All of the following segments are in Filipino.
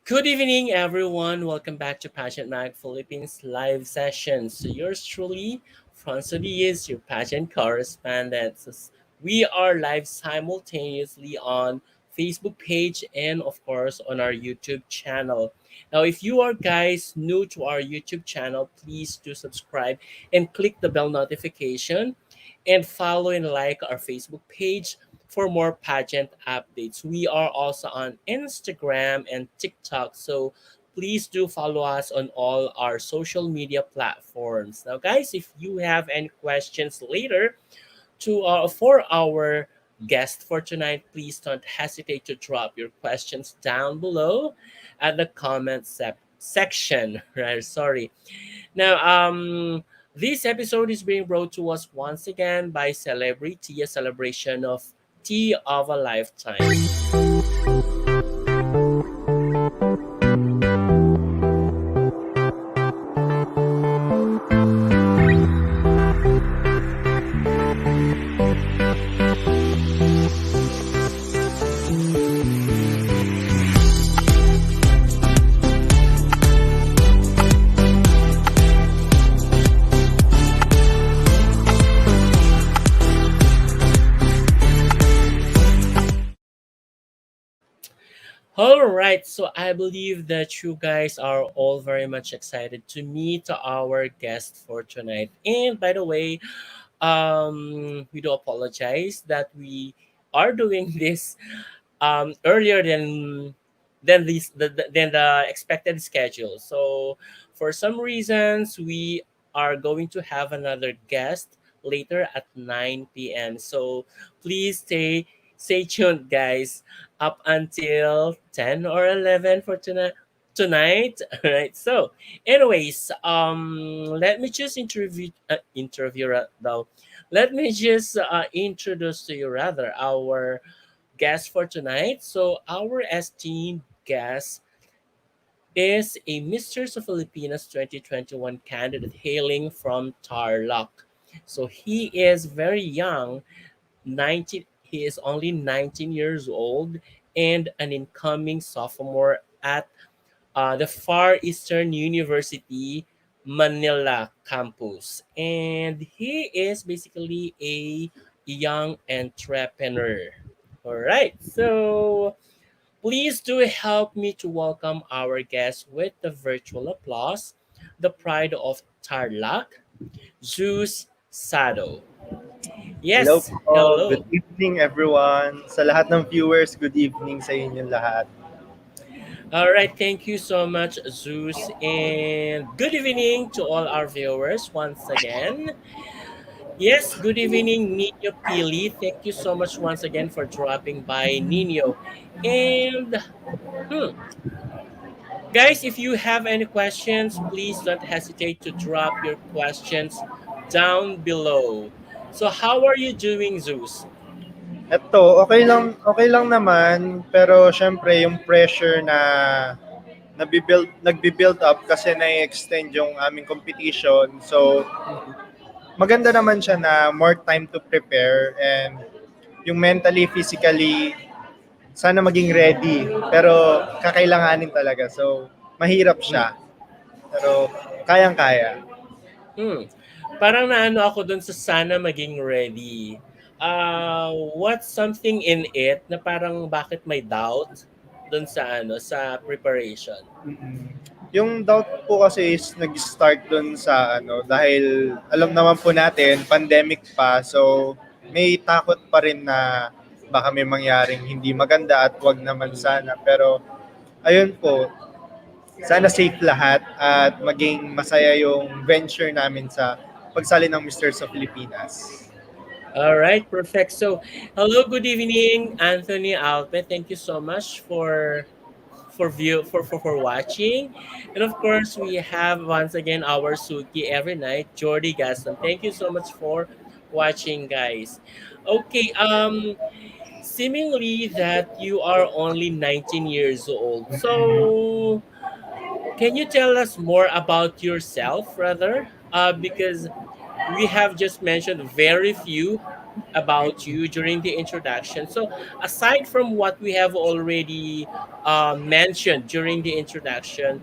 Good evening, everyone. Welcome back to Pageant Mag Philippines live session. So, yours truly, Franco Diaz, your pageant correspondent. We are live simultaneously on Facebook page and, of course, on our YouTube channel. Now, if you are guys new to our YouTube channel, please do subscribe and click the bell notification and follow and like our Facebook page for more pageant updates. We are also on Instagram and TikTok, so please do follow us on all our social media platforms. Now, guys, if you have any questions later to for our guest for tonight, please don't hesitate to drop your questions down below at the comment section. Right? Sorry. Now, this episode is being brought to us once again by Celebrity, a celebration of Tea of a Lifetime. All right, so I believe that you guys are all very much excited to meet our guest for tonight. And by the way, we do apologize that we are doing this earlier than the expected schedule. So for some reasons, we are going to have another guest later at 9 p.m. So please stay tuned, guys, up until 10 or 11 for tonight. All right. So, anyways, let me just though. Let me just introduce to you rather our guest for tonight. So our esteemed guest is a Mistress of Filipinas 2021 candidate hailing from Tarlac. So he is very young, 19 he is only 19 years old and an incoming sophomore at the Far Eastern University Manila campus. And he is basically a young entrepreneur. All right. So please do help me to welcome our guest with the virtual applause, the pride of Tarlac, Zeus Sado. Hello Yes, po. Good hello. evening everyone. Sa lahat ng viewers, good evening sa inyong lahat. All right, thank you so much, Zeus, and good evening to all our viewers once again. Yes, good evening, Nino Pili. Thank you so much once again for dropping by, Nino. And hmm, guys, if you have any questions, please don't hesitate to drop your questions down below. So, how are you doing, Zeus? Eto, okay lang naman, pero syempre yung pressure na nagbi-build up kasi na-extend yung aming competition. So, Mhm. maganda naman siya na more time to prepare and yung mentally, physically, sana maging ready. Pero kakailanganin talaga. So, mahirap Hmm. siya. Pero kayang-kaya. Hmm. Parang naano ako dun sa sana maging ready. What's something in it na parang bakit may doubt dun sa sa preparation? Mm. Yung doubt po kasi is nag-start dun sa dahil alam naman po natin, pandemic pa, so may takot pa rin na baka may mangyaring hindi maganda at wag naman Mhm. sana. Pero ayun po, sana safe lahat at maging masaya yung venture namin sa pagsali ng Mr. sa Pilipinas. All right, perfect. So, hello, good evening, Anthony Alpe. Thank you so much for watching. And of course, we have once again our Suki every night, Jordy Gaston. Thank you so much for watching, guys. Okay, seemingly that you are only 19 years old. So, can you tell us more about yourself rather? Because we have just mentioned very few. about you during the introduction. So, aside from what we have already mentioned during the introduction,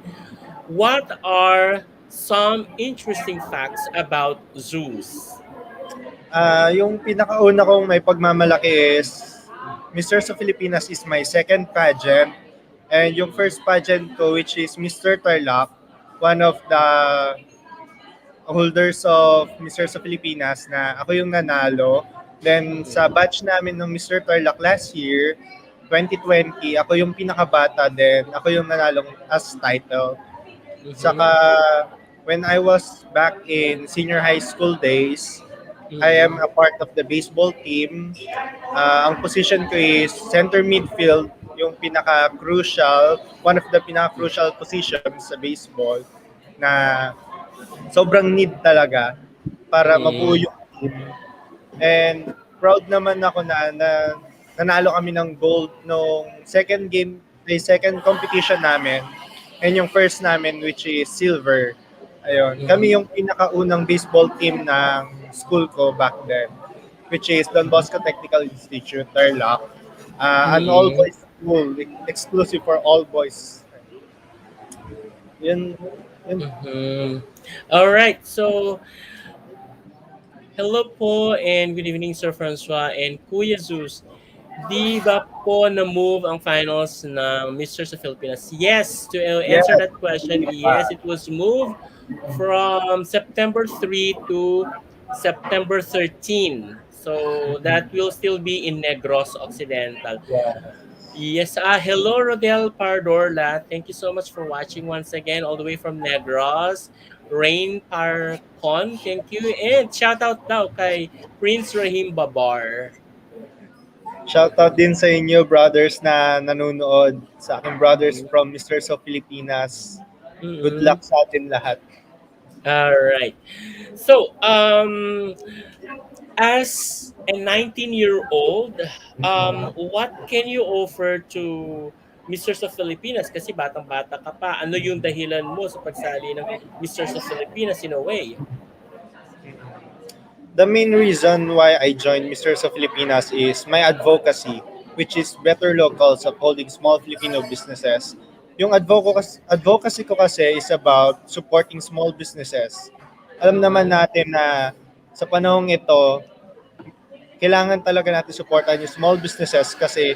what are some interesting facts about Zeus? Yung pinakauna kong may pagmamalaki is Mr. sa Filipinas is my second pageant. And yung first pageant ko, which is Mr. Tarlac, one of the holders of Mr. sa Filipinas na ako yung nanalo. Then sa Mm-hmm. batch namin ng Mr. Tarlac last year, 2020, ako yung pinakabata din. Ako yung nanalong as title. Saka Mm-hmm. when I was back in senior high school days, I am Mm-hmm. a part of the baseball team. Ang position ko is center midfield, yung pinaka-crucial, one of the pinaka-crucial positions sa baseball na sobrang need talaga para mabuo Mm-hmm. yung team. And proud naman ako na nanalo kami ng gold nung second game, ay second competition namin. And yung first namin which is silver. Ayun, kami Mm-hmm. yung pinakaunang baseball team ng school ko back then, which is Don Bosco Technical Institute, Tarlac. An Mm-hmm. all-boys school, exclusive for all boys. Yun, yun. Mm-hmm. All right. So, hello po and good evening, Sir Francois and Kuya Zeus. Di ba po na-move ang finals ng Mr. sa Philippines? Yes, to Yes, answer that question, hindi yes, pa. it was moved from September 3 to September 13. So that will still be in Negros Occidental. Yeah. Yes, hello Rodel Pardorla. Thank you so much for watching once again all the way from Negros. Rain Parcon, thank you. And shout out daw kay Prince Rahim Babar. Shoutout din sa inyo, brothers na nanonood. Sa aking brothers Mhm. from Mr. So Filipinas. Good Mm-mm. luck sa atin lahat. All right. So, as a 19-year-old, what can you offer to Mr. sa Filipinas? Kasi batang-bata ka pa. Ano yung dahilan mo sa pagsali ng Mr. sa Filipinas in a way? The main reason why I joined Mr. So Filipinas is my advocacy, which is better locals upholding small Filipino businesses. Yung advocacy ko kasi is about supporting small businesses. Alam naman Mm-hmm. natin na sa panahong ito, kailangan talaga natin supportan yung small businesses kasi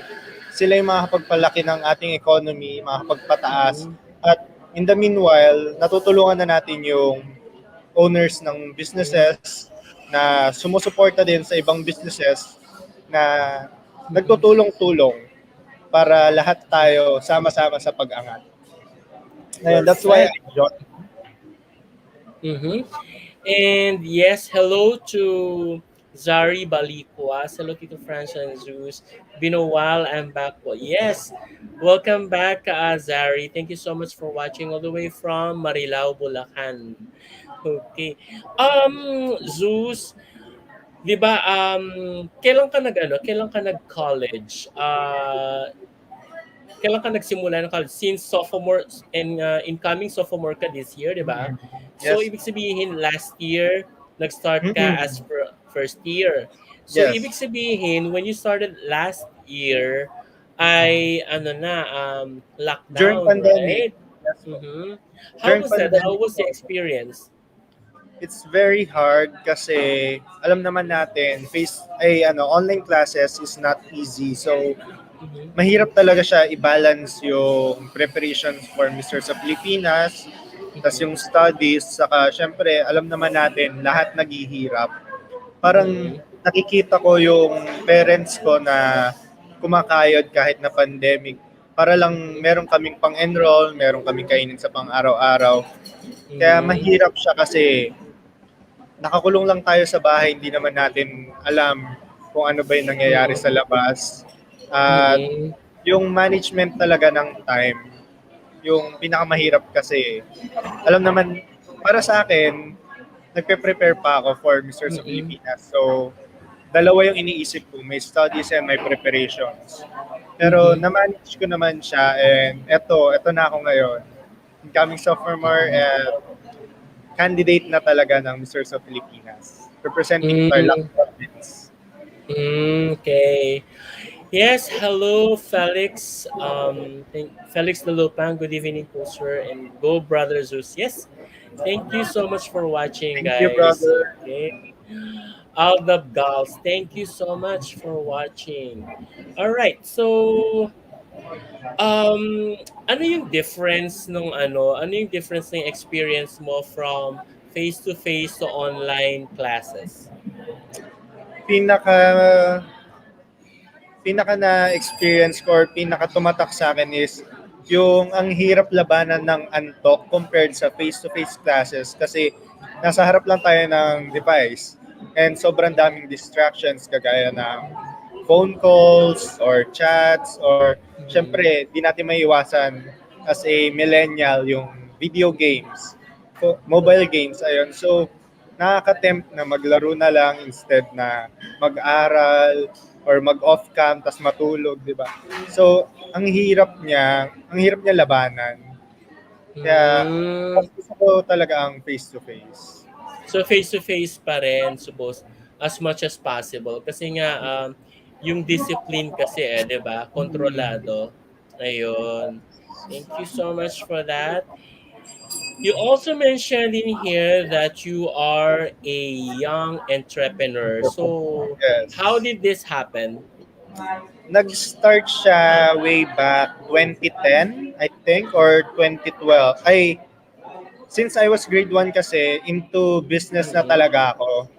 sila yung makakapagpalaki ng ating economy, makakapagpataas. Mm-hmm. At in the meanwhile, natutulungan na natin yung owners ng businesses na sumusuporta din sa ibang businesses na Mm-hmm. nagtutulong-tulong para lahat tayo sama-sama sa pag-angat. Ngayon, that's why I Perfect. joined. Mm-hmm. And yes, hello to Zari Balikwas. Hello Tito Francia and Zeus. Been a while, I'm back po. Yes, welcome back, Zari. Thank you so much for watching all the way from Marilao, Bulacan. Okay. Zeus, 'di ba kailan ka nag-college? Kailan ka nagsimula ng college? Since sophomore and incoming sophomore ka this year, 'di ba? So Yes. ibig sabihin last year nag-start ka as Mm-mm. first year. So ibig Yes. sabihin when you started last year ay ano na During lockdown, pandemic, right? yes po. Mhm. How During was that? How pandemic was the po, experience? it's very hard kasi alam naman natin online classes is not easy. So Mhm. mahirap talaga siya i-balance yung preparations for Mr. sa Pilipinas, tas Mhm. yung studies, saka syempre alam naman natin lahat naghihirap. Parang Mhm. nakikita ko yung parents ko na kumakayod kahit na pandemic para lang Mhm. meron kaming pang-enroll, meron kaming kainin sa pang-araw-araw. Kaya Mhm. mahirap siya kasi nakakulong lang tayo sa bahay, hindi naman natin alam kung ano ba yung nangyayari Mhm. sa labas. At Mhm. yung management talaga ng time, yung pinakamahirap kasi, alam naman, para sa akin, nagpe-prepare pa ako for Mr. sa Mhm. Pilipinas. So, dalawa yung iniisip ko, may studies and may preparations. Pero Mhm. na-manage ko naman siya and eto na ako ngayon. Incoming sophomore and candidate na talaga ng Mr. sa Pilipinas, representing Tarlac Mhm. Province. Okay. Yes, hello, Felix. Felix Lalopan. Good evening po, sir, and go, Brother Zeus. Yes, thank you so much for watching, Thank you, guys. brother. Okay. All the gals, thank you so much for watching. All right, so um, ano yung difference nung ano yung difference ng experience mo from face to face to online classes? Pinaka pinaka na-experience ko or pinaka tumatak sa akin is yung ang hirap labanan ng antok compared sa face-to-face classes kasi nasa harap lang tayo ng device and sobrang daming distractions kagaya ng phone calls or chats or Mm, syempre di natin maiwasan as a millennial yung video games, mobile games, ayun. So nakaka-tempt na maglaro na lang instead na mag-aral or mag-off cam tas matulog, 'di ba? So, ang hirap niya labanan. Kaya mas mm. gusto ko talaga ang face to face. So face to face pa rin suppose as much as possible kasi nga yung discipline kasi 'di ba? Kontrolado. Ayun. Thank you so much for that. You also mentioned in here that you are a young entrepreneur. So, how Yes. did this happen? Nag-start siya way back 2010, I think, or 2012. Since I was grade 1 kasi, into business na Mm-mm. talaga ako.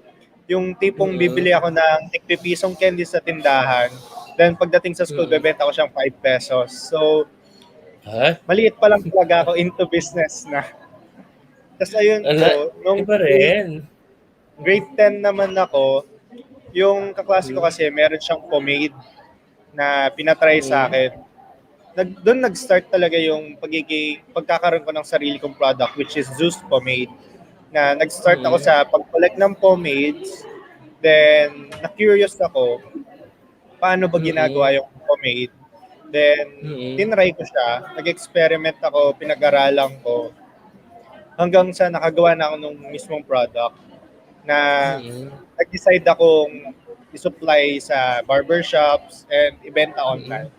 Yung tipong Mm-mm. bibili ako ng tig-pisong candy sa tindahan, then pagdating sa school, Mm-mm. bebenta ko siyang 5 pesos. So, Ha? maliit pa lang talaga ako into business na. Tapos ayun Ala, po, nung iba rin. grade 10 naman ako, yung kaklase ko Mm-mm. kasi meron siyang pomade na pinatry sa Mm-mm. akin. Doon nag-start talaga yung pagkakaroon ko ng sarili kong product which is Zeus Pomade. Na nag-start ako Mm-mm. sa pag-collect ng pomades, then na-curious ako paano ba ginagawa Mm-mm. yung pomade. Then Mm-mm. tinry ko siya, nag-experiment ako, pinag-aralan ko hanggang sa nakagawa na ako ng mismong product na Mm-mm. nag-decide akong i-supply sa barbershops and ibenta Mm-mm. online.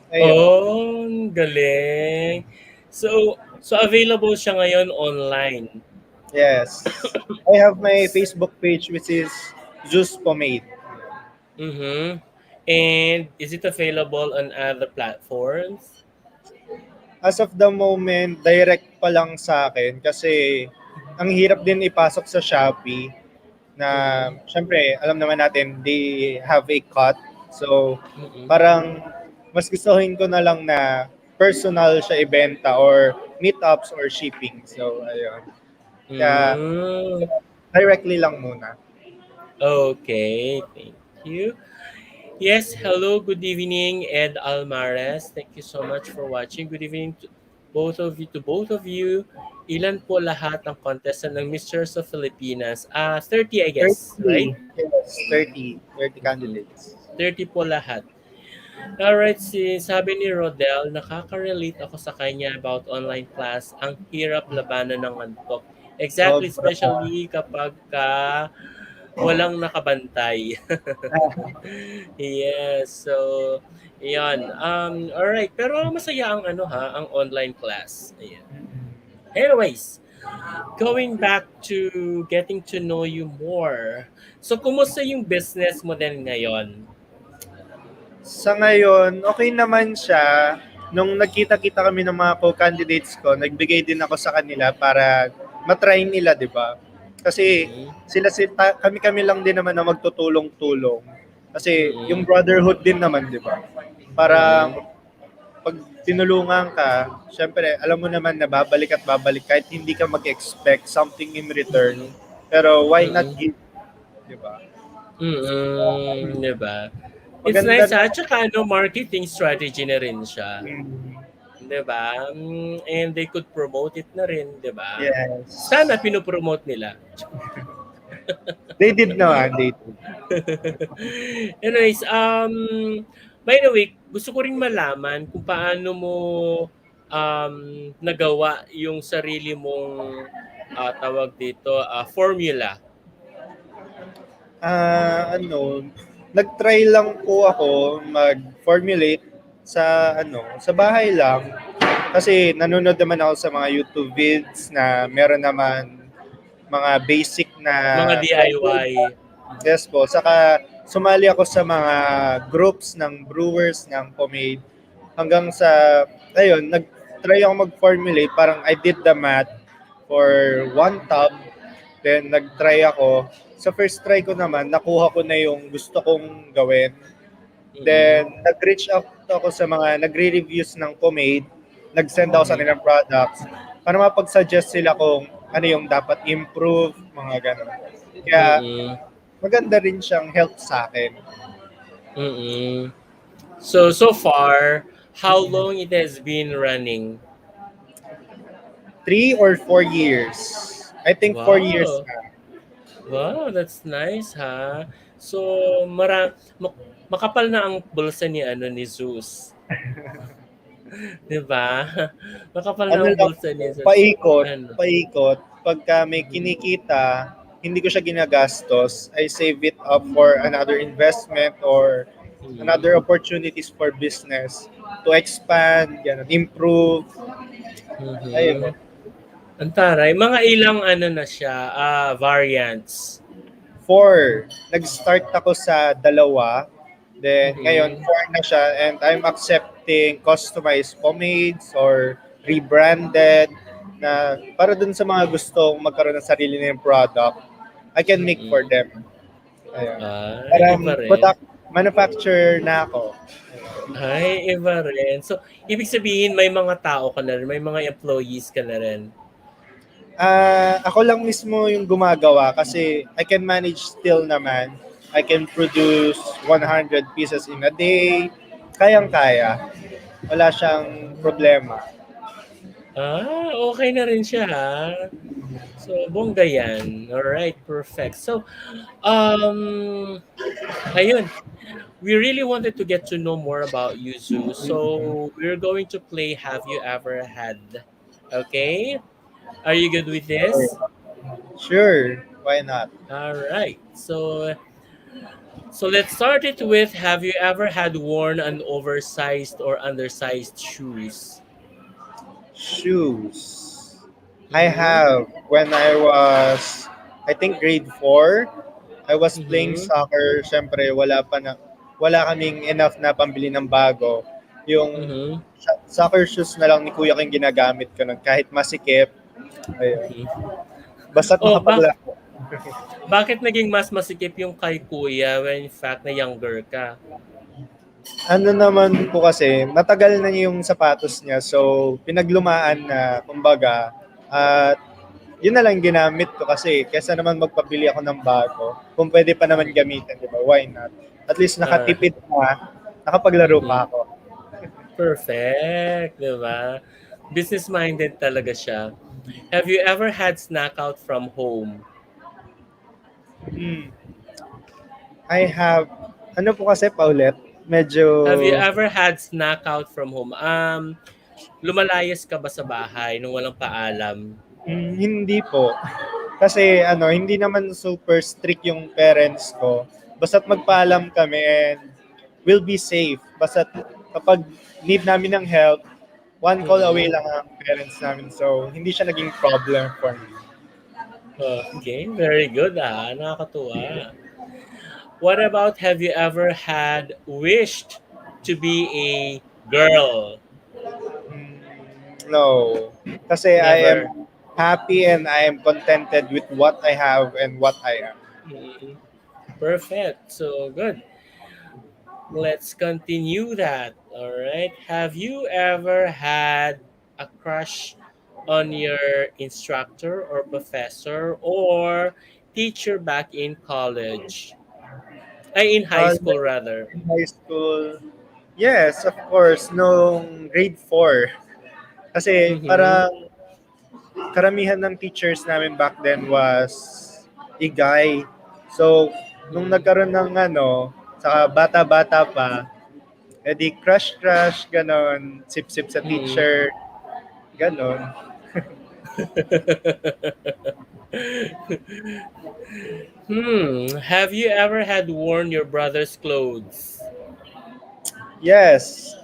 Ayun. Oh, ang galing. So available siya ngayon online. Yes. I have my Facebook page which is Zeus Pomade. Mm-hmm. And is it available on other platforms? As of the moment, direct pa lang sa akin kasi ang hirap din ipasok sa Shopee na Mm-mm. syempre alam naman natin they have a cut. So Mm-mm. parang mas gustuhin ko na lang na personal siya ibenta or meetups or shipping. So ayun. Kaya Mm. directly lang muna. Okay, thank you. Yes, hello, good evening, Ed Almares. Thank you so much for watching. Good evening to both of you. Ilan po lahat ng contestant ng Misters of Filipinas? 30 I guess, right? 30. Yes, 30 Mhm. candidates. 30 po lahat. Alright, sabi ni Rodel, nakaka-relate ako sa kanya about online class. Ang hirap labanan ng antok. Exactly, Sobra. especially kapag walang nakabantay. Yes, so yan. Alright, pero masaya ang ano ha, ang online class. Ayan. Anyways, going back to getting to know you more. So, kumusta yung business mo din ngayon? Sa ngayon, okay naman siya. Nung nagkita-kita kami ng mga co-candidates ko, nagbigay din ako sa kanila para matry nila, di ba? Kasi Mm-mm. kami-kami lang din naman na magtutulong-tulong. Kasi yung Mm-mm. brotherhood din naman, di ba? Mm-mm. Parang pag tinulungan ka, syempre, alam mo naman na babalik at babalik kahit hindi ka mag-expect something in return. Mm-mm. Pero why not Mm-mm. give, di ba? Mm, 'di ba? It's Maganda nice na, tsaka ano, marketing strategy na rin siya, mm, 'di ba? And they could promote it na rin, 'di ba? yes. Sana pino-promote nila. They did naman, they did. Anyways, by the way, gusto ko ring malaman kung paano mo nagawa yung sarili mong tawag dito, formula. Nag-try lang po ako mag-formulate sa sa bahay lang. Kasi nanonood naman ako sa mga YouTube vids na meron naman mga basic na Mga method. DIY. Mhm. Yes po. Saka sumali ako sa mga groups ng brewers ng pomade hanggang sa, ayun, nag-try ako mag-formulate. Parang I did the math for one tub. Then nag-try ako. Sa first try ko naman, nakuha ko na yung gusto kong gawin. Mhm. Then nag-reach out ako sa mga nagre-reviews ng pomade. Nag-send ako sa Mhm. kanilang products para mapag-suggest sila kung ano yung dapat improve, mga ganun. Kaya Mm. maganda rin siyang help sa akin. Mm. So far, how long it has been running? 3 or 4 years. I think 4 years Wow. na. Wow, that's nice, ha. So, makapal na ang bulsa ni ni Zeus, 'di ba? Makapal na Ano ang lang bulsa po, ni Zeus. paikot, Ano? paikot. Pagka may Mhm. kinikita, hindi ko siya ginagastos. I save it up for another investment or Mhm. another opportunities for business to expand, ganun, improve. Ayun. Mhm. Ang taray, mga ilang na siya, variants. Nag-start ako sa dalawa. Then ngayon, Mhm. four na siya and I'm accepting customized pomades or rebranded na para dun sa mga gustong magkaroon ng sarili nilang product, I can make for Mm. them. Ayan. Ay, Parang iba rin. manufacturer na ako. Ay, iba rin. So, ibig sabihin may mga tao ka na rin, may mga employees ka na rin? Ako lang mismo yung gumagawa kasi I can manage still naman. I can produce 100 pieces in a day. Kayang-kaya. Wala siyang problema. Okay na rin siya, ha. So, bongga yan. Alright, perfect. So, um, ayun. We really wanted to get to know more about you, Zoo. So, we're going to play Have You Ever Had? Okay? Are you good with this? Sure. Sure. Why not? Alright. So let's start it with, have you ever had worn an oversized or undersized shoes? Shoes. I Mm-hmm. have. When I was, I think grade 4, I was playing Mm-hmm. soccer. Siyempre, wala kaming enough na pambili ng bago. Yung Mm-hmm. soccer shoes na lang ni kuya ko yung ginagamit ko nun. Kahit masikip. Ayun. Mm-hmm. Basta't Oh, makapaglaro. bakit naging mas masikip yung kay kuya when in fact na younger ka? Ano naman po kasi, matagal na yung sapatos niya. So, pinaglumaan na, kumbaga, at yun na lang ginamit ko kasi kesa naman magpabili ako ng bago, kung pwede pa naman Mm-hmm. gamitin, di ba? Why not? At least Uh, nakatipid na, nakapaglaro pa mm-hmm. ako. Perfect, di ba? Business-minded talaga siya. Have you ever had snack out from home? Hmm. I have, ano po kasi, Paulet, medyo, Have you ever had snack out from home? Lumalayas ka ba sa bahay nung walang paalam? hindi po. Kasi hindi naman super strict yung parents ko. Basta't magpaalam kami and we'll be safe. Basta't kapag need namin ng help, one call away Mm. lang ang parents namin. So, hindi siya naging problem for me. Okay, very good, nakakatuwa. What about, have you ever had wished to be a girl? Mm, no. Kasi I Never. am happy and I am contented with what I have and what I am. Mm. Perfect. So good. Let's continue that. All right. Have you ever had a crush on your instructor or professor or teacher back in college? Ay, in high school rather. In high school, yes, of course, nung grade 4. Kasi Mhm. parang karamihan ng teachers namin back then was a guy. So, nung Mm. nagkaroon ng saka bata-bata pa, edi crush-crush, ganon, sip-sip sa Mm. teacher, ganon. Have you ever had worn your brother's clothes? Yes.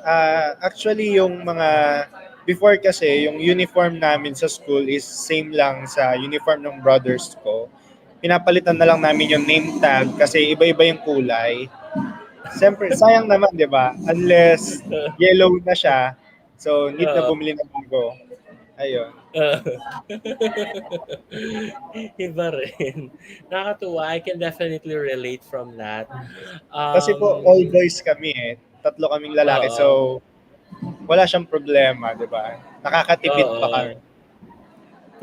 Actually, yung mga before kasi, yung uniform namin sa school is same lang sa uniform ng brothers ko. Pinapalitan na lang namin yung name tag kasi iba-iba yung kulay. Siyempre, sayang naman, di ba? Unless yellow na siya, so need na Oo. bumili ng bago. Ayun. Oo. Iba rin. Nakakatuwa. I can definitely relate from that. Kasi po, all Um, boys kami eh. Tatlo kaming lalaki, oo. so wala siyang problema, di ba? Nakakatipid pa kami. Oo.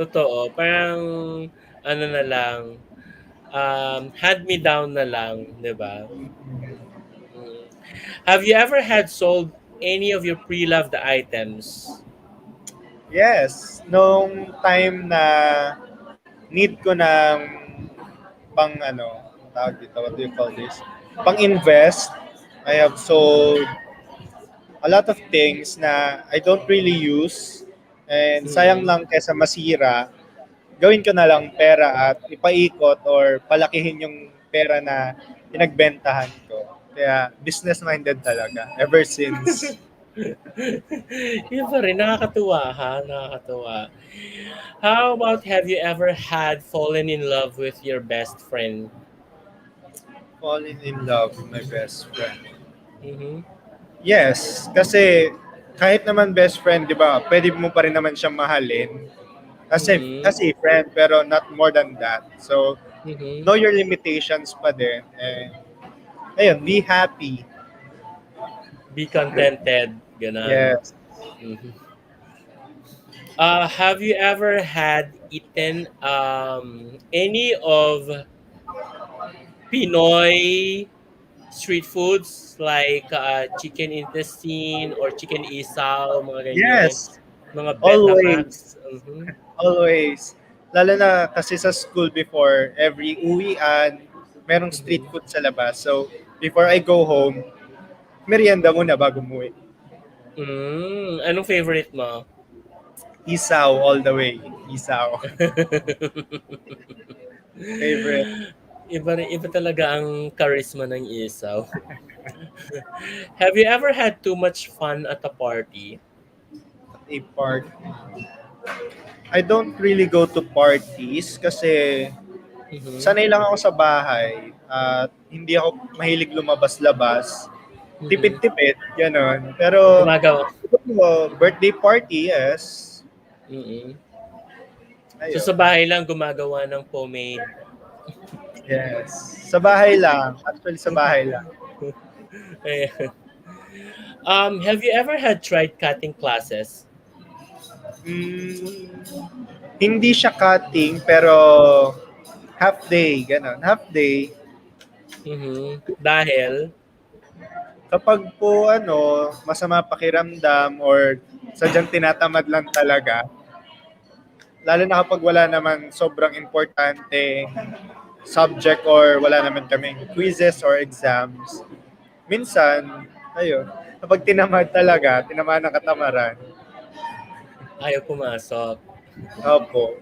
Totoo. Parang, ano na lang, hand me down na lang, di ba? Mm. Have you ever had sold any of your pre-loved items? Yes, nung time na need ko ng pang ano, tawag dito, what do you call this? Pang invest, I have sold a lot of things na I don't really use and sayang Mm. lang kesa masira, gawin ko na lang pera at ipaikot or palakihin yung pera na pinagbentahan ko. Kaya business-minded talaga ever since. Yun pa rin, nakakatuwa ha, nakakatuwa. How about have you ever had fallen in love with your best friend? Falling in love with my best friend. Mm-hmm. Yes, kasi kahit naman best friend, 'di ba? Pwede mo pa rin naman siyang mahalin Mm-hmm. as a friend pero not more than that. So, Mm-hmm. know your limitations pa din and ayun, be happy. Be contented, ganon. Yes. Mm-hmm. Have you ever had eaten any of Pinoy street foods like chicken intestine or chicken isaw, mga ganyan, Yes, mga always. Betamax. Mm-hmm. Always. Lalo na kasi sa school before, every uwian, merong street Mm-hmm. food sa labas. So, before I go home, merienda muna bago umuwi. Anong favorite mo? Isaw all the way. Isaw. Favorite. Iba talaga ang charisma ng isaw. Have you ever had too much fun at a party? A part. I don't really go to parties kasi Mm-hmm. sanay lang ako sa bahay at hindi ako mahilig lumabas-labas. Mm-hmm. Tipid-tipid, gano'n. Pero, Gumagawa. birthday party, yes. Mm-hmm. So Ayun. sa bahay lang gumagawa ng pomade. Yes. Sa bahay lang. Actually, sa bahay lang. Ayan. Have you ever had tried cutting classes? Mm, hindi siya cutting, pero half day, gano'n. Half day. Mhm. Dahil Kapag po, masama pakiramdam or sadyang tinatamad lang talaga, lalo na kapag wala naman sobrang importante subject or wala naman kaming quizzes or exams, minsan, ayun, kapag tinamad talaga, tinamaan ng katamaran, ayaw pumasok. opo,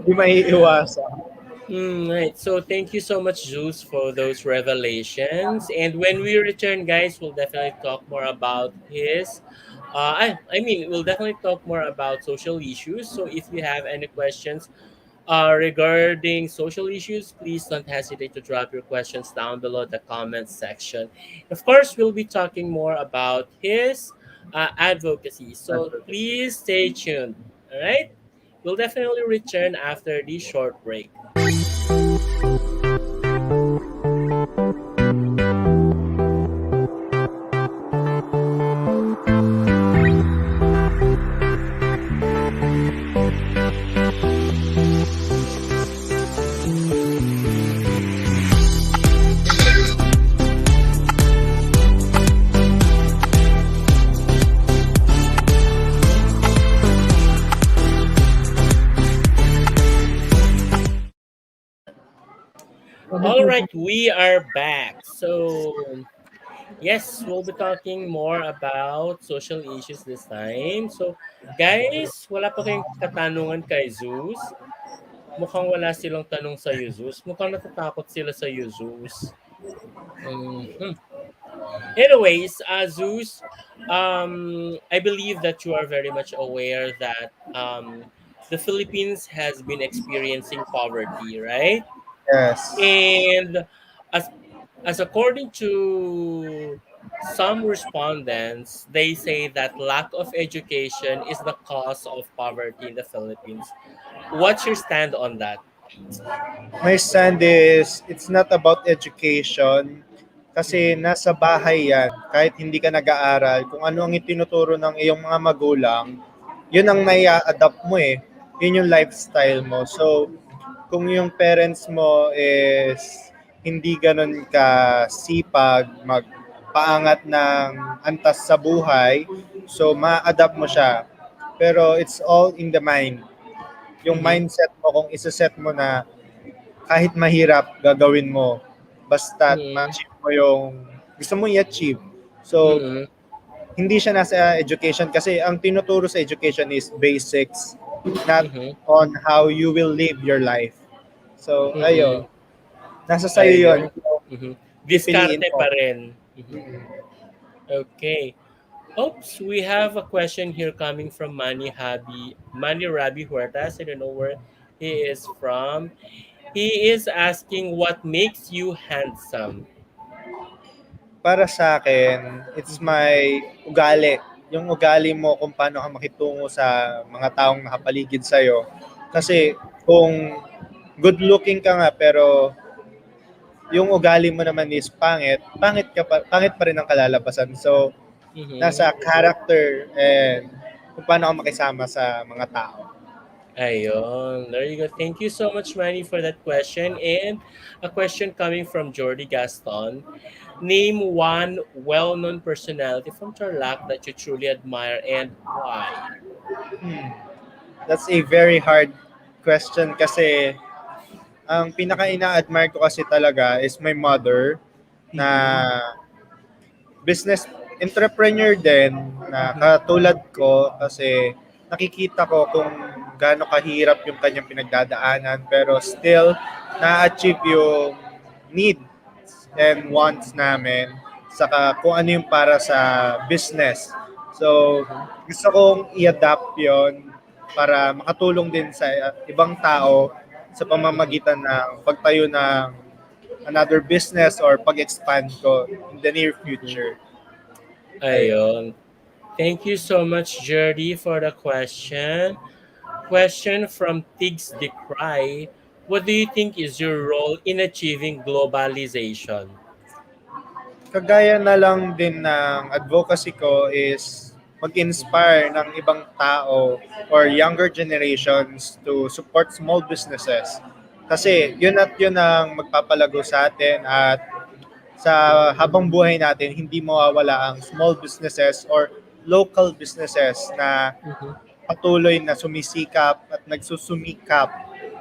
hindi maiiwasan. Right. So thank you so much, Zeus, for those revelations. And when we return, guys, we'll definitely talk more about his. I mean, we'll definitely talk more about social issues. So if you have any questions regarding social issues, please don't hesitate to drop your questions down below the comments section. Of course, we'll be talking more about his advocacy. So please stay tuned. All right. We'll definitely return after this short break. All right, we are back. So Yes, we'll be talking more about social issues this time. So, guys, wala pa kayong katanungan kay Zeus? Mukhang wala silang tanong sa Zeus. Mukhang natatakot sila sa Zeus. Mhm. Anyways, Zeus, I believe that you are very much aware that the Philippines has been experiencing poverty, right? Yes. And as as according to some respondents, they say that lack of education is the cause of poverty in the Philippines. What's your stand on that? My stand is, it's not about education kasi Mm-hmm. nasa bahay yan. Kahit hindi ka nag-aaral, kung ano ang itinuturo ng iyong mga magulang, yun ang nai-adapt mo eh. Yun yung lifestyle mo. So, kung yung parents mo is hindi ganun ka sipag magpaangat ng antas sa buhay, so ma-adapt mo siya. Pero it's all in the mind. Yung Mm-hmm. mindset mo, kung isa-set mo na kahit mahirap, gagawin mo. Basta Mm-hmm. ma-achieve mo yung gusto mo i-achieve. So, Mm-hmm. hindi siya nasa education kasi ang tinuturo sa education is basics, not Mm-hmm. on how you will live your life. So, Mm-hmm. ayo, nasa sayo yun. Ayun. Kung Mhm. pipiliin Diskarte mo. pa rin. Mhm. Okay. Oops, we have a question here coming from Manny Rabi Huertas. I don't know where he is from. He is asking what makes you handsome. Para sa akin, it's Mhm. my ugali. Yung ugali mo kung paano ka makitungo sa mga taong nakapaligid sa'yo. Mhm. Kasi kung good looking ka nga pero yung ugali mo naman is pangit, pangit pa rin ang kalalabasan. So, Mhm. nasa character and kung paano ka makisama sa mga tao. Ayun. There you go. Thank you so much, Manny, for that question. And a question coming from Jordy Gaston. Name one well-known personality from Tarlac that you truly admire and why? Hmm. That's a very hard question kasi ang pinaka ina-admire ko kasi talaga is my mother na Mhm. business entrepreneur din na Mhm. katulad ko kasi nakikita ko kung gaano kahirap yung kanyang pinagdadaanan pero still na-achieve yung needs and wants namin saka kung ano yung para sa business. So, Mhm. gusto kong i-adapt yon para makatulong din sa ibang tao sa Mhm. pamamagitan ng pagtayo ng another business or pag-expand ko in the near Mhm. future. Ayun. Ayun. Thank you so much, Jerdy, for the question. Question from Tigs the Cry. What do you think is your role in achieving globalization? Kagaya na lang din ng advocacy ko is mag-inspire ng ibang tao or younger generations to support small businesses. Kasi yun at yun ang magpapalago sa atin at sa habang buhay natin, hindi mawawala ang small businesses or local businesses na Mhm. patuloy na sumisikap at nagsusumikap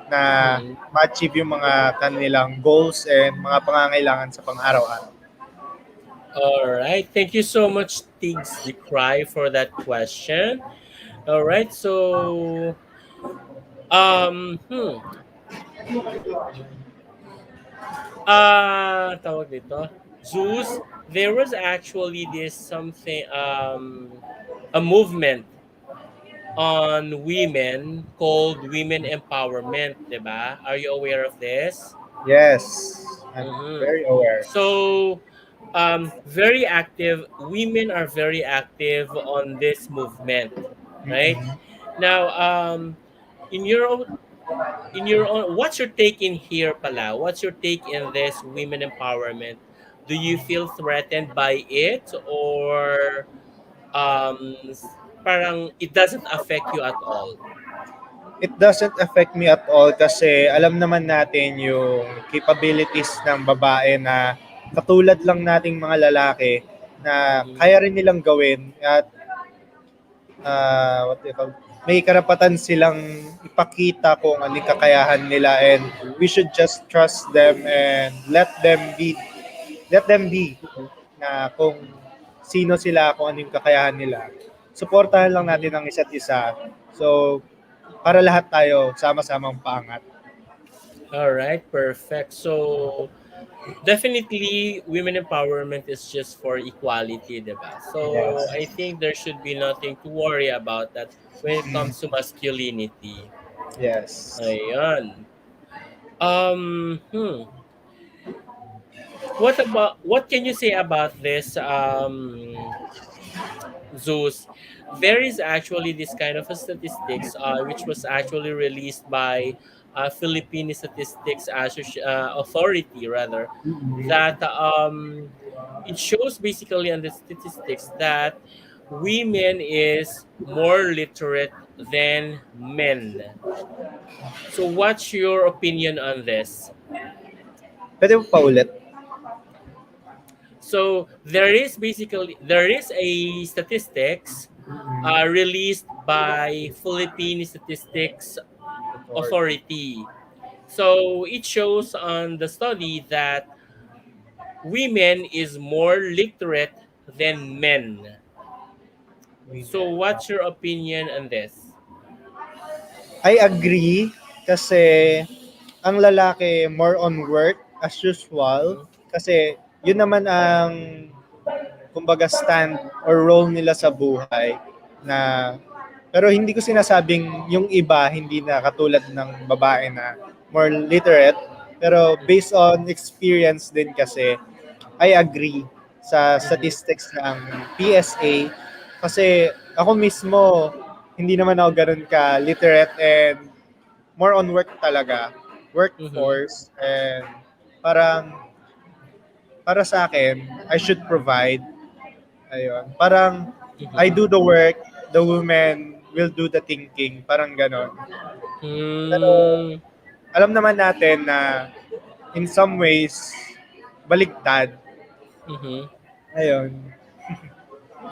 na Mhm. ma-achieve yung mga kanilang goals and mga pangangailangan sa pang-araw-araw. All right. Thank you so much, Tigs the Cry, for that question. All right. So, hmm. Tawag dito. Zeus, there was actually this something, a movement on women called Women Empowerment, 'di ba? Are you aware of this? Yes, I'm Mm-hmm. very aware. So, very active. Women are very active on this movement, right? Mm-mm. Now, in your own, what's your take in here, Pala? What's your take in this women empowerment? Do you feel threatened by it, or parang it doesn't affect you at all? It doesn't affect me at all kasi alam naman natin yung capabilities ng babae na katulad lang nating mga lalaki na Mm-hmm. kaya rin nilang gawin at what do you call, may karapatan silang ipakita kung anong kakayahan nila and we should just trust them and let them be. na kung sino sila, kung ano yung kakayahan nila. Suportahan lang Mhm. natin ang isa't isa. So, para lahat tayo sama-samang paangat. All right, perfect. So definitely women empowerment is just for equality, diba? So I Yes. think there should be nothing to worry about that when it comes to masculinity. Yes. Ayan. What can you say about this Zeus? There is actually this kind of a statistics which was actually released by Philippine Statistics Authority rather, that it shows basically on the statistics that women is more literate than men. So what's your opinion on this? Pwede mo paulit? So there is a statistics released by Philippine Statistics Authority. Authority. So it shows on the study that women is more literate than men. So Women. what's your opinion on this? I agree kasi ang lalaki more on work as usual Mhm. kasi yun naman ang kumbaga stand or role nila sa buhay na pero hindi ko sinasabing yung iba hindi na katulad ng babae na more literate pero based on experience din kasi I agree sa Mhm. statistics ng PSA kasi ako mismo hindi naman ako ganun ka literate and more on work talaga Mhm. workforce and parang para sa akin I should provide. Ayun. Parang, I Mhm. do the work, the woman will do the thinking. Parang ganon. Pero, Mm. alam naman natin na in some ways, baligtad. Mhm. Ayun.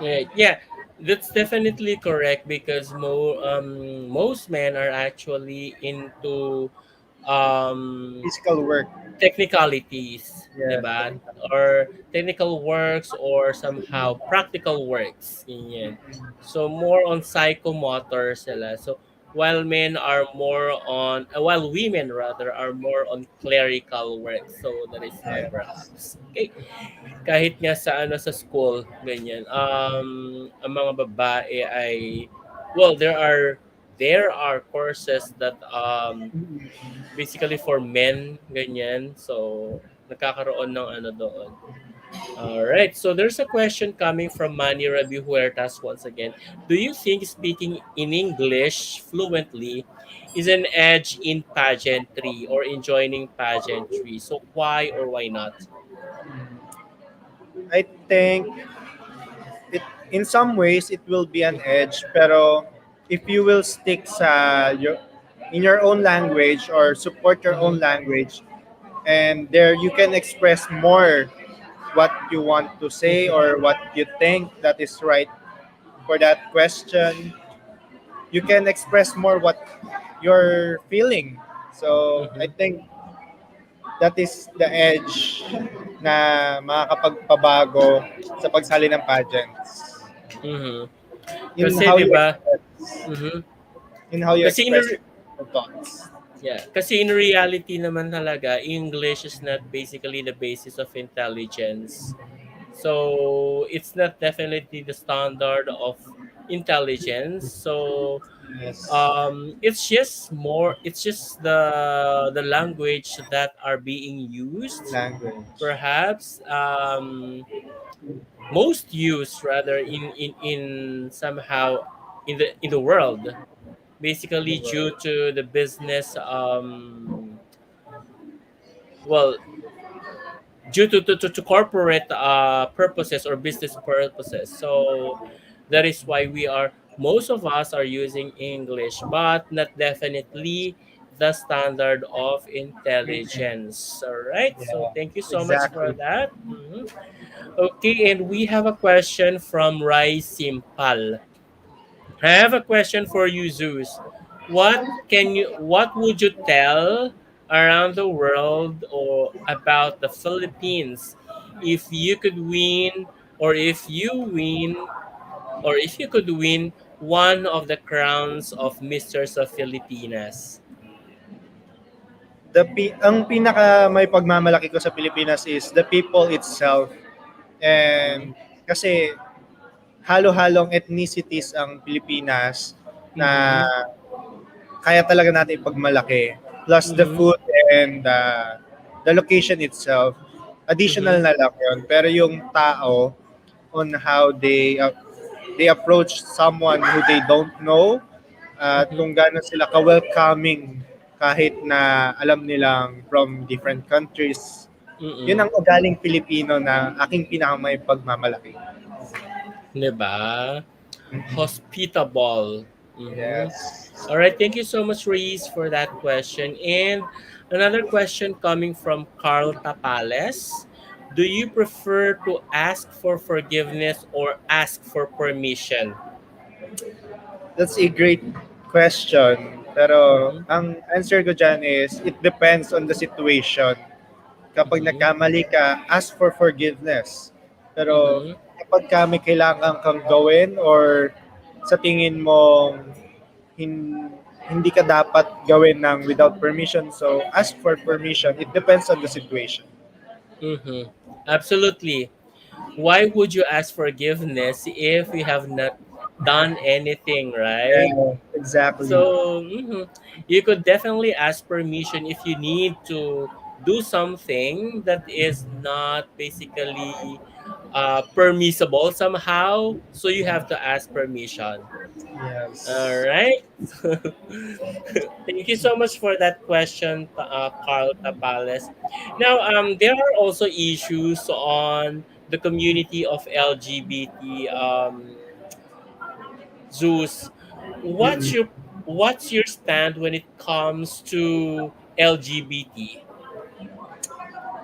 Yeah, yeah, that's definitely correct because most men are actually into um Physical work. technicalities, Yes. 'di ba? Technical. Or technical works or somehow practical works, ganyan. So more on psychomotor sila. So while men are more on while women rather are more on clerical work. So that is why Yes. perhaps. Okay. Kahit nga sa sa school ganyan. Ang mga babae ay well there are courses that basically for men, ganyan. So, nagkakaroon ng doon. Alright, so there's a question coming from Manny Rabi Huertas once again. Do you think speaking in English fluently is an edge in pageantry or in joining pageantry? So why or why not? I think it in some ways it will be an edge pero if you will stick sa your in your own language or support your own Mm-hmm. language and there you can express more what you want to say Mm-hmm. or what you think that is right for that question. You can express more what you're feeling. So I Mm-hmm. think that is the edge na makakapagpabago sa pagsali ng pageants. Mm-hmm. In Kasi how 'di you ba? express, Mm-hmm. in how you Kasi in express your thoughts. Yeah, kasi in reality naman talaga, English is not basically the basis of intelligence. So, it's not definitely the standard of intelligence. So, Yes, it's just the language that are being used, language. perhaps most used rather in somehow in the world, In the basically due world. to the business well due to corporate purposes or business purposes. So that is why most of us are using English, but not definitely the standard of intelligence. All right, so Yeah, thank you so much for exactly. that. Mhm. Okay, and we have a question from Rai Simpal. I have a question for you, Zeus. What would you tell around the world or about the Philippines if you could win, or if you win, or if you could win one of the crowns of Misters of Filipinas. Ang pinaka may pagmamalaki ko sa Pilipinas is the people itself. Mhm. And kasi halo-halong ethnicities ang Pilipinas na Mhm. kaya talaga natin ipagmalaki. Plus the Mhm. food and the location itself. Additional Mhm. na lang yun. Pero yung tao on how they approach someone who they don't know at Mhm. kung gaano sila ka-welcoming kahit na alam nilang from different countries. Yun Mhm. ang ugaling Pilipino na aking pinakamay pagmamalaki. 'Di ba? Mhm. Hospitable. Mhm. Yes. All right, thank you so much, Reese, for that question. And another question coming from Carl Tapales. Do you prefer to ask for forgiveness or ask for permission? That's a great question. Pero Mm-hmm. ang answer ko dyan is, it depends on the situation. Kapag Mm-hmm. nagkamali ka, ask for forgiveness. Pero Mm-hmm. kapag may kailangan kang gawin or sa tingin mo hindi ka dapat gawin ng without permission, so ask for permission. It depends on the situation. Mm-hmm. Absolutely. Why would you ask forgiveness if you have not done anything, right? Yeah, exactly. So you could definitely ask permission if you need to do something that is not basically permissible somehow. So you have to ask permission. All Yes. right. Thank you so much for that question, Carl Tapales. Now, there are also issues on the community of LGBT. Zeus, what's Mm-mm. your what's your stand when it comes to LGBT?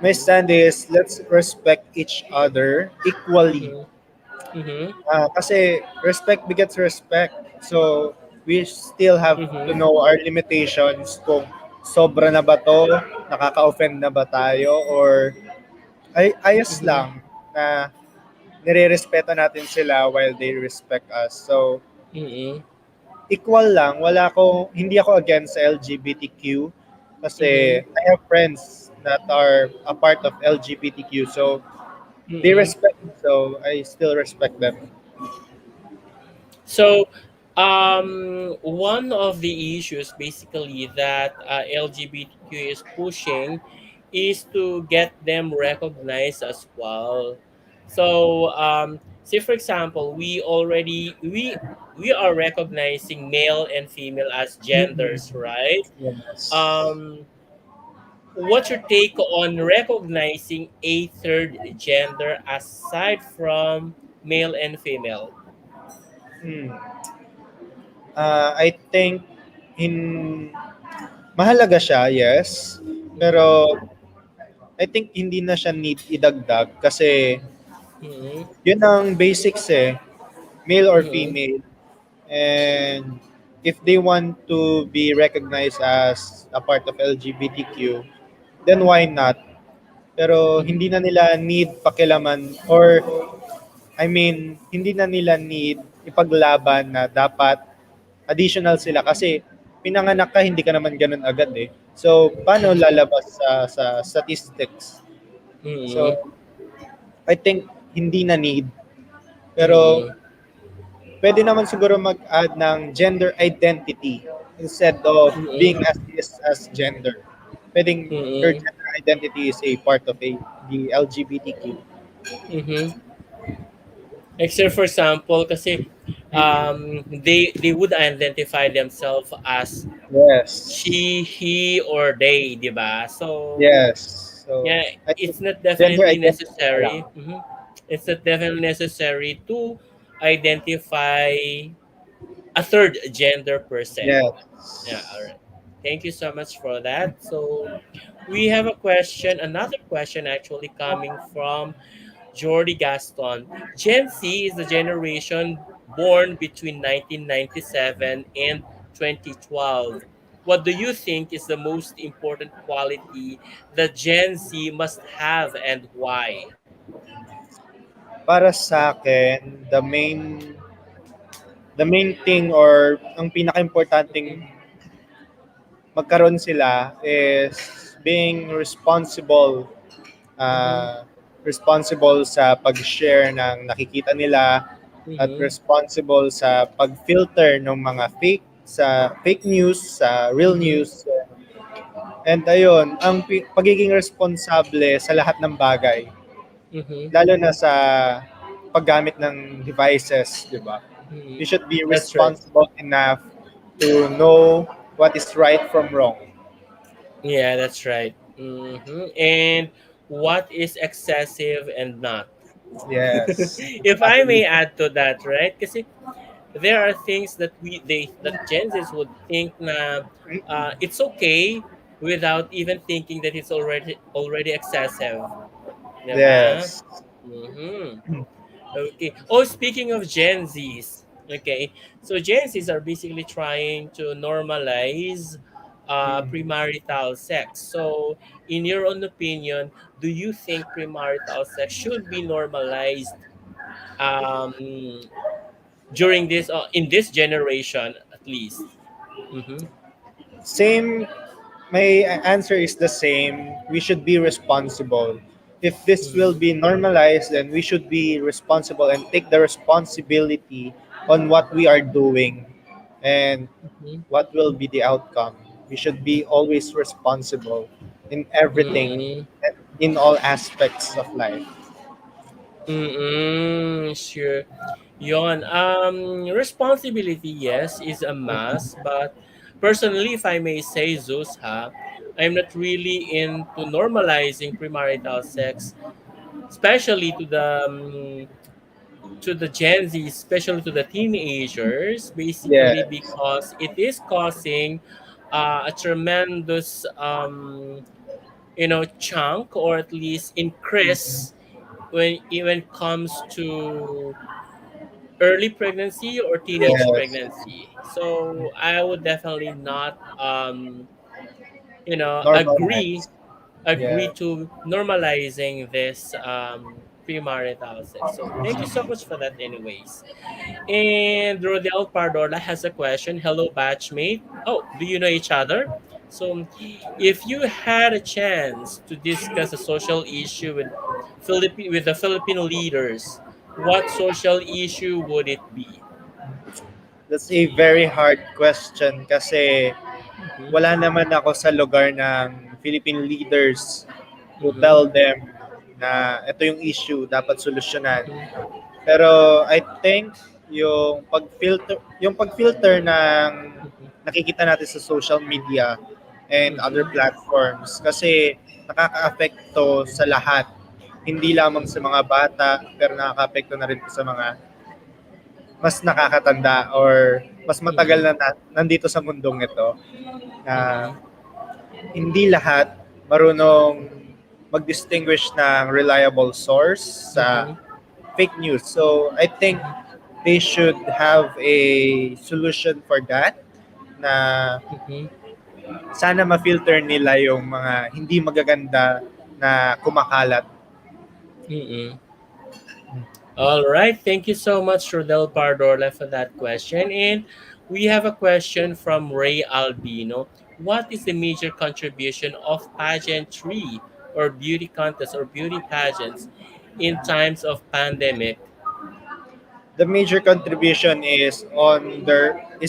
My stand is, let's respect each other equally. Mm-hmm. Mm-hmm. Kasi respect begets respect. So, we still have to Mm-hmm. know our limitations kung sobra na ba to, nakaka-offend na ba tayo, or ayos Mm-hmm. lang na nire-respeto natin sila while they respect us. So, Mm-hmm. equal lang. Hindi ako against sa LGBTQ kasi Mm-hmm. I have friends that are a part of LGBTQ. So, they Mm-hmm. respect me, so I still respect them. So, one of the issues basically that LGBTQ is pushing is to get them recognized as well. So, say for example, we are recognizing male and female as Mm-mm. genders, right? Yes. Um, what's your take on recognizing a third gender aside from male and female? Hmm. I think in mahalaga siya, yes. Mm-hmm. Pero I think hindi na siya need idagdag kasi Mm-hmm. yun ang basics eh, male or Mm-hmm. female. And if they want to be recognized as a part of LGBTQ, then why not? Pero hindi Mm-hmm. na nila need pakilaman, or I mean, hindi na nila need ipaglaban na dapat additional sila kasi pinanganak ka, hindi ka naman ganun agad eh. So, paano Mm-hmm. lalabas sa statistics? So, Mm-hmm. I think hindi na need. Pero, Mm-hmm. pwede naman siguro mag-add ng gender identity instead of being Mm-hmm. as is as gender. Pwedeng your Mm-hmm. gender identity is a part of the LGBTQ. Mm-hmm. Except for example, kasi Mm-mm. they would identify themselves as Yes. she, he, or they, di ba? So, Yes. So, yeah, I think it's not gender definitely identity na lang. necessary. It's not definitely necessary to identify a third gender per se. Yeah, all Yes. right. Thank you so much for that. So, we have a question, another question actually coming from Jordi Gaston. Gen Z is the generation born between 1997 and 2012. What do you think is the most important quality that Gen Z must have and why? Para sa akin, the main thing or ang Mhm, pinaka-importanting magkaroon sila is being mhm, uh, responsible sa pag-share ng nakikita nila at mhm, responsible sa pag-filter ng mga fake news sa real mhm, news. And ayun, ang pagiging responsable sa lahat ng bagay, mhm, lalo na sa paggamit ng devices, di ba? You mhm. should be That's right. responsible enough to know what is right from wrong. Yeah, that's right. And what is excessive and not? Yes, If I absolutely. may add to that, right? Because there are things that Gen Zs would think na it's okay without even thinking that it's already excessive, diba? Yes. Mm-hmm. Okay. Oh, speaking of Gen Zs, okay. So Gen Zs are basically trying to normalize Mm. premarital sex. So, in your own opinion, do you think premarital sex should be normalized um, during this in this generation at least? Mm-hmm. Same, my answer is the same. We should be responsible. If this will Mm-hmm. be normalized, then we should be responsible and take the responsibility on what we are doing and Mm-hmm. what will be the outcome. We should be always responsible in everything, Mm-hmm. and in all aspects of life. Mm-mm, sure. Yon, responsibility, yes, is a must, but personally, if I may say, Zeus, I'm not really into normalizing premarital sex, especially to the Gen Z, especially to the teenagers, basically Yes, because it is causing a tremendous, chunk or at least increase when even comes to early pregnancy or teenage yes, pregnancy. So I would definitely not agree normalize. agree Yeah. to normalizing this premarital sex. So thank you so much for that anyways. And Rodel Pardola has a question. Hello batchmate. Oh, do you know each other? So if you had a chance to discuss a social issue with the Filipino leaders, what social issue would it be? That's a very hard question kasi Mhm, wala naman ako sa lugar ng Philippine leaders to mhm, tell them na ito yung issue dapat solusyonan. mhm, Pero I think yung pag-filter ng mhm, nakikita natin sa social media and other mhm, platforms kasi nakakaapekto sa lahat. Hindi lamang sa mhm, mga bata pero nakakaapekto na rin sa mga mas nakakatanda or mas matagal mhm, na nandito sa mundong ito na mhm, hindi lahat marunong mag-distinguish ng reliable source sa mhm, fake news. So I think mhm, they should have a solution for that na mhm, sana ma-filter nila yung mga hindi magaganda na kumakalat. mhm. All right. Thank you so much, Rodel Pardorla, for that question. And we have a question from Ray Albino. What is the major contribution of pageantry or beauty contests or beauty pageants in times of pandemic? The major contribution is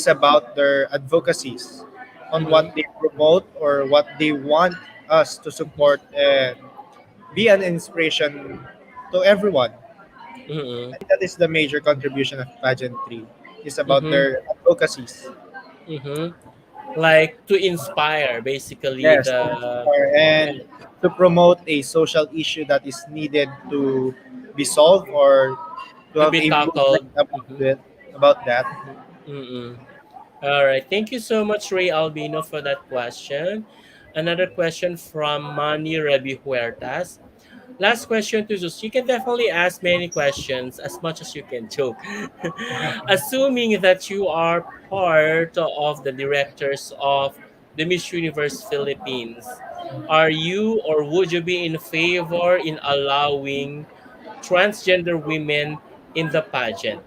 about their advocacies on Mm-hmm. what they promote or what they want us to support and be an inspiration to everyone. Mm-hmm. I think that is the major contribution of pageantry is about Mm-hmm. their advocacies. Mm-hmm. Like to inspire, basically Yes, to the inspire and yeah, to promote a social issue that is needed to be solved or to to have be a movement tackled. about Mm-hmm. it, about that. Mm-hmm. All right. Thank you so much, Ray Albino, for that question. Another question from Manny Rebi Huertas. Last question to Zeus. You can definitely ask many questions as much as you can joke. Assuming that you are part of the directors of the Miss Universe Philippines, are you or would you be in favor in allowing transgender women in the pageant?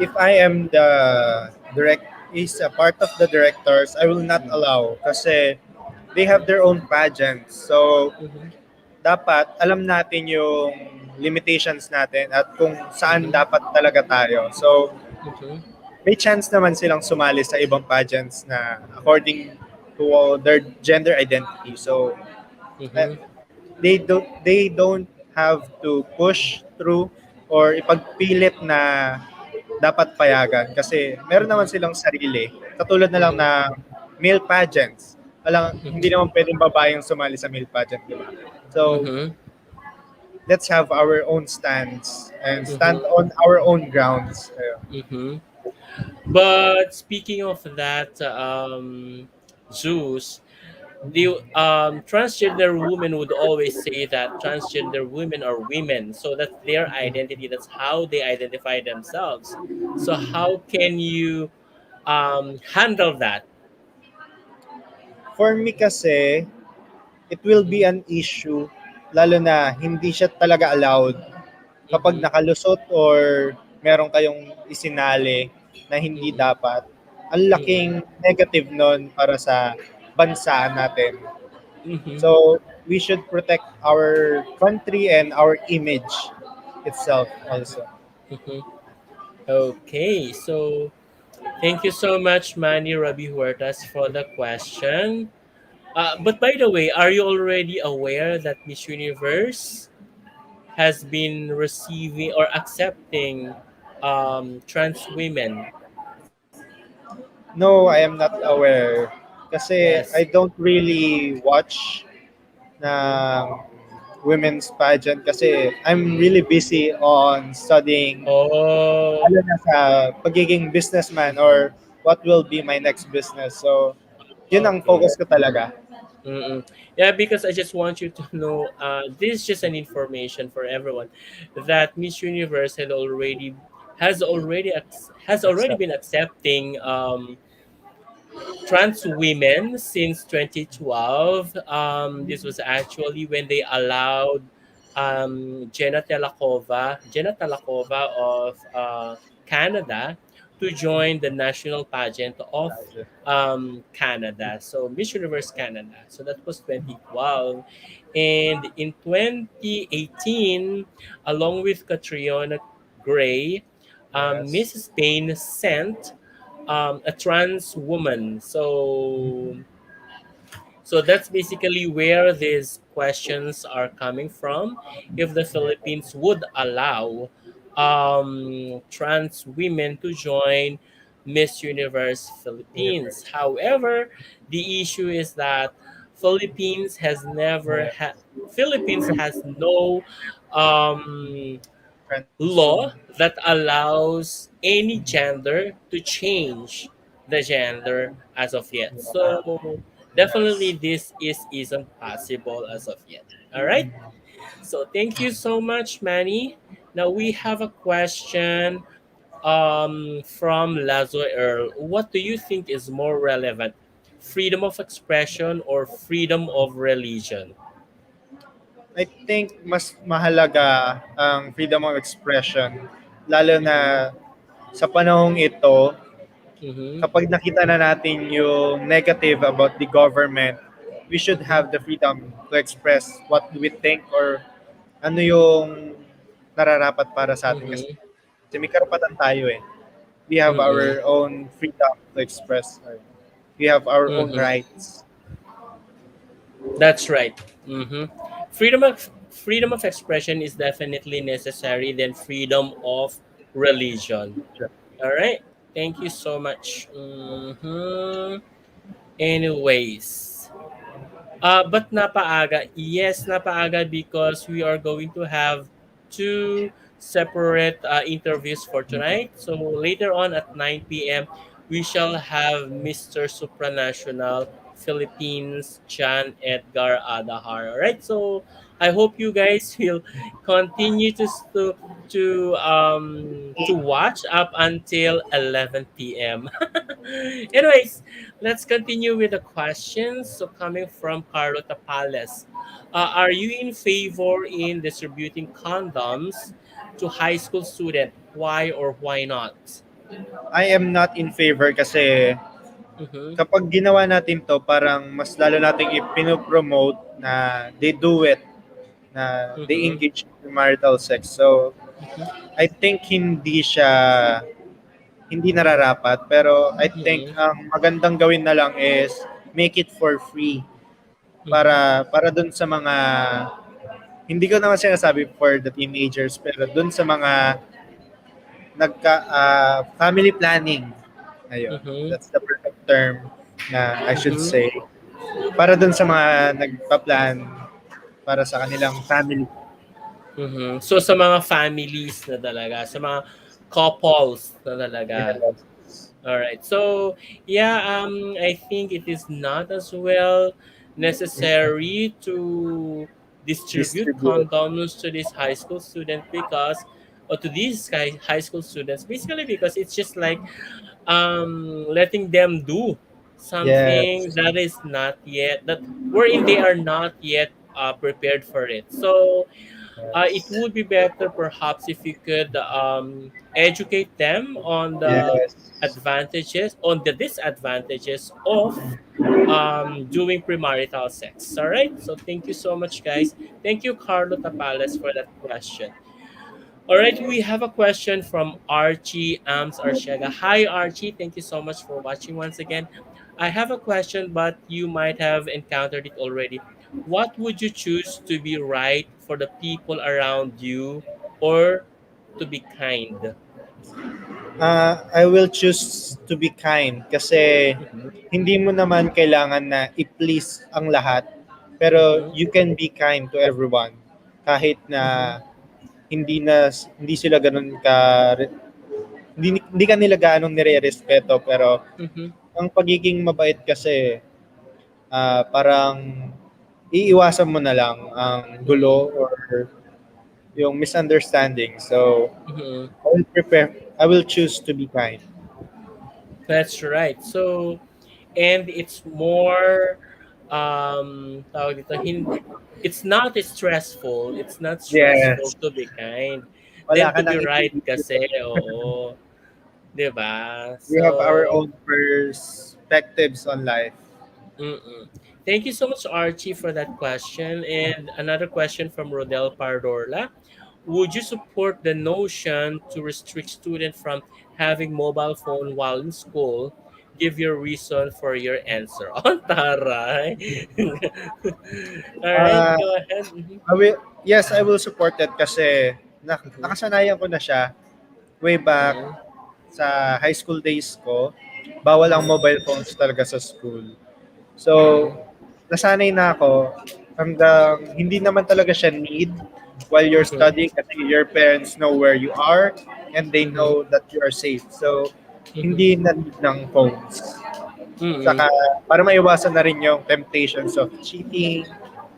If I am the direct is a part of the directors, I will not allow kasi they have their own pageants. So Mm-hmm. dapat alam natin yung limitations natin at kung saan Mm-hmm. dapat talaga tayo. So Mm-hmm. may chance naman silang sumali sa ibang pageants na according to their gender identity. So uh, Mm-hmm. they don't have to push through or ipagpilit na dapat payagan kasi meron naman Mm-hmm. silang sarili. Katulad na lang Mm-hmm. na male pageants. Hindi naman pwedeng babae yung sumali sa male pageant, di ba? So, Mm-hmm. let's have our own stands and stand Mm-hmm. on our own grounds. Ayun. Mm-hmm. But speaking of that, Zeus, the transgender women would always say that transgender women are women, so that's their identity. That's how they identify themselves. So how can you handle that? For me kasi, it will be Mm-hmm. an issue lalo na hindi siya talaga allowed kapag Mm-hmm. nakalusot or meron kayong isinali na hindi Mm-hmm. dapat. Ang Mm-hmm. laking negative nun para sa bansa natin. Mm-hmm. So, we should protect our country and our image itself also. Mm-hmm. Okay, so thank you so much, Manny Rabi Huertas, for the question. But by the way, are you already aware that Miss Universe has been receiving or accepting trans women? No, I am not aware. Kasi I Yes. don't really watch Mm-hmm. na women's pageant kasi I'm Mm-hmm. really busy on studying Oh, lalo na sa pagiging businessman or what will be my next business. So, yun ang okay. focus ko talaga. Mm-mm. Yeah, because I just want you to know, this is just an information for everyone that Miss Universe has already Accept. been accepting trans women since 2012. This was actually when they allowed Jenna Telakova of Canada to join the national pageant of Canada. So Miss Universe Canada. So that was 2012. And in 2018, along with Catriona Gray, Yes. Miss Spain sent a trans woman. So that's basically where these questions are coming from. If the Philippines would allow trans women to join Miss Universe Philippines. Universe. However, the issue is that Yes. Philippines has no um, Trans law woman. that allows any gender to change the gender as of yet. So definitely Yes. this isn't possible as of yet. All right. So thank you so much, Manny. Now we have a question from Lazo Earl. What do you think is more relevant? Freedom of expression or freedom of religion? I think mas mahalaga ang freedom of expression lalo Mm-hmm. na sa panahong ito Mm-hmm. kapag nakita na natin yung negative about the government, we should Mm-hmm. have the freedom to express what we think or ano yung nararapat para sa atin kasi Mm-hmm. may karapatan tayo eh. We have Mm-hmm. our own freedom to express. We have our own Mm-hmm. rights. That's right. Hmm. Freedom of expression is definitely necessary than freedom of religion. All right. Thank you so much. Anyways, but napaaga. Yes, napaaga because we are going to have two separate interviews for tonight. So later on at 9 p.m., we shall have Mr. Supranational Philippines John Edgar Adahar. All right. So I hope you guys will continue to watch up until 11 p.m. Anyways, let's continue with the questions. So coming from Carlota Pales, are you in favor in distributing condoms to high school student? Why or why not? I am not in favor kasi Mm-hmm. kapag ginawa natin 'to parang mas lalo nating ipino-promote na they do it, na they Mm-hmm. engage in marital sex. So, Mm-hmm. I think hindi nararapat pero I think Mm-hmm. ang magandang gawin na lang is make it for free Mm-hmm. para dun sa mga hindi ko naman sinasabi for the teenagers pero dun sa mga family planning. Ayun, Mm-hmm. that's the perfect term na I should Mm-hmm. say. Para dun sa mga nagpa-plan para sa kanilang family. Mhm. So sa mga families na talaga, sa mga couples na talaga. Yes. Alright. So yeah, I think it is not as well necessary to distribute Distribute. condoms to these high school students because or to these high school students basically because it's just like letting them do something Yes. that is not yet that wherein they are not yet prepared for it. So it Yes. would be better perhaps if you could educate them on the Yes. advantages, on the disadvantages of doing premarital sex. All right. So thank you so much, guys. Thank you, Carlo Tapales, for that question. All right, we have a question from Archie Ams Arshega. Hi, Archie. Thank you so much for watching once again. I have a question, but you might have encountered it already. What would you choose to be right for the people around you or to be kind? I will choose to be kind kasi Mm-hmm. hindi mo naman kailangan na i-please ang lahat. Pero Mm-hmm. you can be kind to everyone kahit Mm-hmm. na hindi sila ganun ka hindi ka nila gaanong nire-respeto pero Mm-hmm. ang pagiging mabait kasi parang iiwasan mo na lang ang Mm-hmm. gulo or yung misunderstanding. So, Mm-hmm. I will choose to be kind. That's right. So, and it's more tawag dito, it's not stressful, it's not stressful Yes. to be kind Wala than ka to be nang right iniisip. kasi, oo, 'di ba? We So, have our own perspectives on life. mm. Thank you so much, Archie, for that question. And another question from Rodel Pardorla. Would you support the notion to restrict students from having mobile phone while in school? Give your reason for your answer. Oh, taray. All right, Uh, go ahead. Mhm. yes, I will support it kasi Mhm. nakasanayan ko na siya way back Mhm. sa high school days ko. Bawal ang Mhm. mobile phones talaga sa school. So, Mhm. nasanay na ako hanggang hindi naman talaga siya need while you're Mhm. studying kasi your parents know where you are and they Mhm. know that you are safe. So, Mhm. hindi na need ng phones. Mhm. Saka, para maiwasan na rin yung temptations of cheating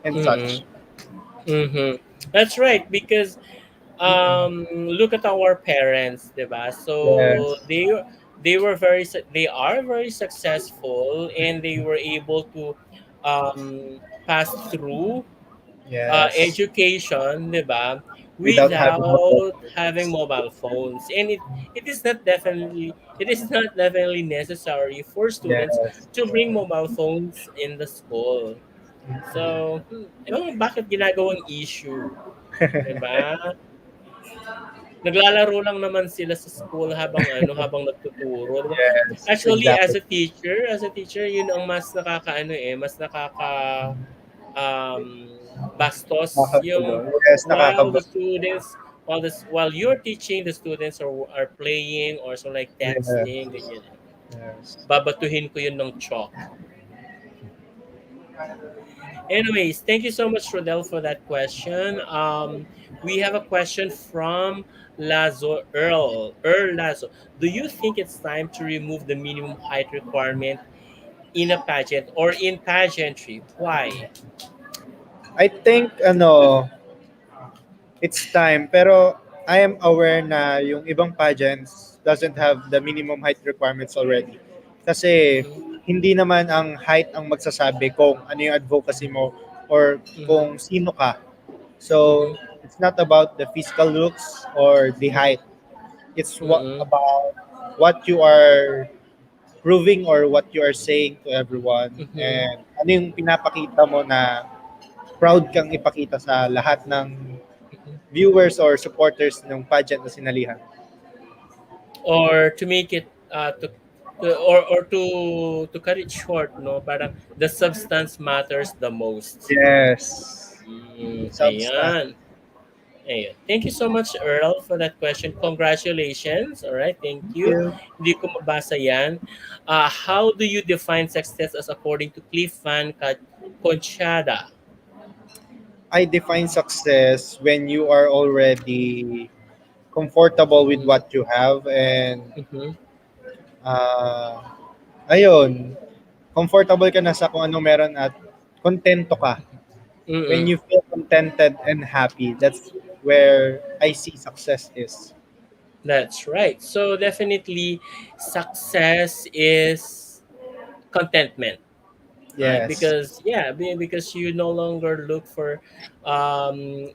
and Mhm. such. Mhm. That's right because look at our parents, 'di ba? So Yes. they were they are very successful and they were able to pass through Yes. education, 'di ba? Without having mobile Without having phones. mobile phones. And it is not definitely necessary for students Yes. to bring mobile phones in the school. So, ewan ko bakit ginagawang issue, 'di ba? Naglalaro lang naman sila sa school habang habang nagtuturo, 'di ba? Yes, Actually, exactly. as a teacher, yun ang mas mas um, bastos yung Nakakagulo. Yes, while the nakakaba. students while you're teaching the students are playing or so like texting Yes. ganyan. Yes. Babatuhin ko yun ng chalk. Anyways, thank you so much, Rodel, for that question. We have a question from Lazo Earl Lazo. Do you think it's time to remove the minimum height requirement in a pageant or in pageantry? Why? I think it's time, pero I am aware na yung ibang pageants doesn't have the minimum height requirements already. Kasi Mhm, hindi naman ang height ang magsasabi kung ano yung advocacy mo or mhm, kung sino ka. So, mhm, it's not about the physical looks or the mhm, height. It's mhm, about what you are proving or what you are saying to everyone, mhm, and ano yung pinapakita mo na proud kang ipakita sa lahat ng mhm. viewers or supporters ng pageant na sinalihan. Or to make it to cut it short, no, parang the substance matters the most. Yes. Substance. Ayan. Ayan. Thank you so much, Earl, for that question. Congratulations. All right, thank Thank you. you. Hindi ko mabasa yan. How do you define success as according to Cliff Van Conchada? I define success when you are already comfortable with Mm-hmm. what you have, and Mm-hmm. uh, ayun, comfortable ka na sa kung ano meron at kontento ka. When Mm-mm. you feel contented and happy, that's where I see success is. That's right. So definitely, success is contentment. Right? Yes. Because yeah, because you no longer look for um,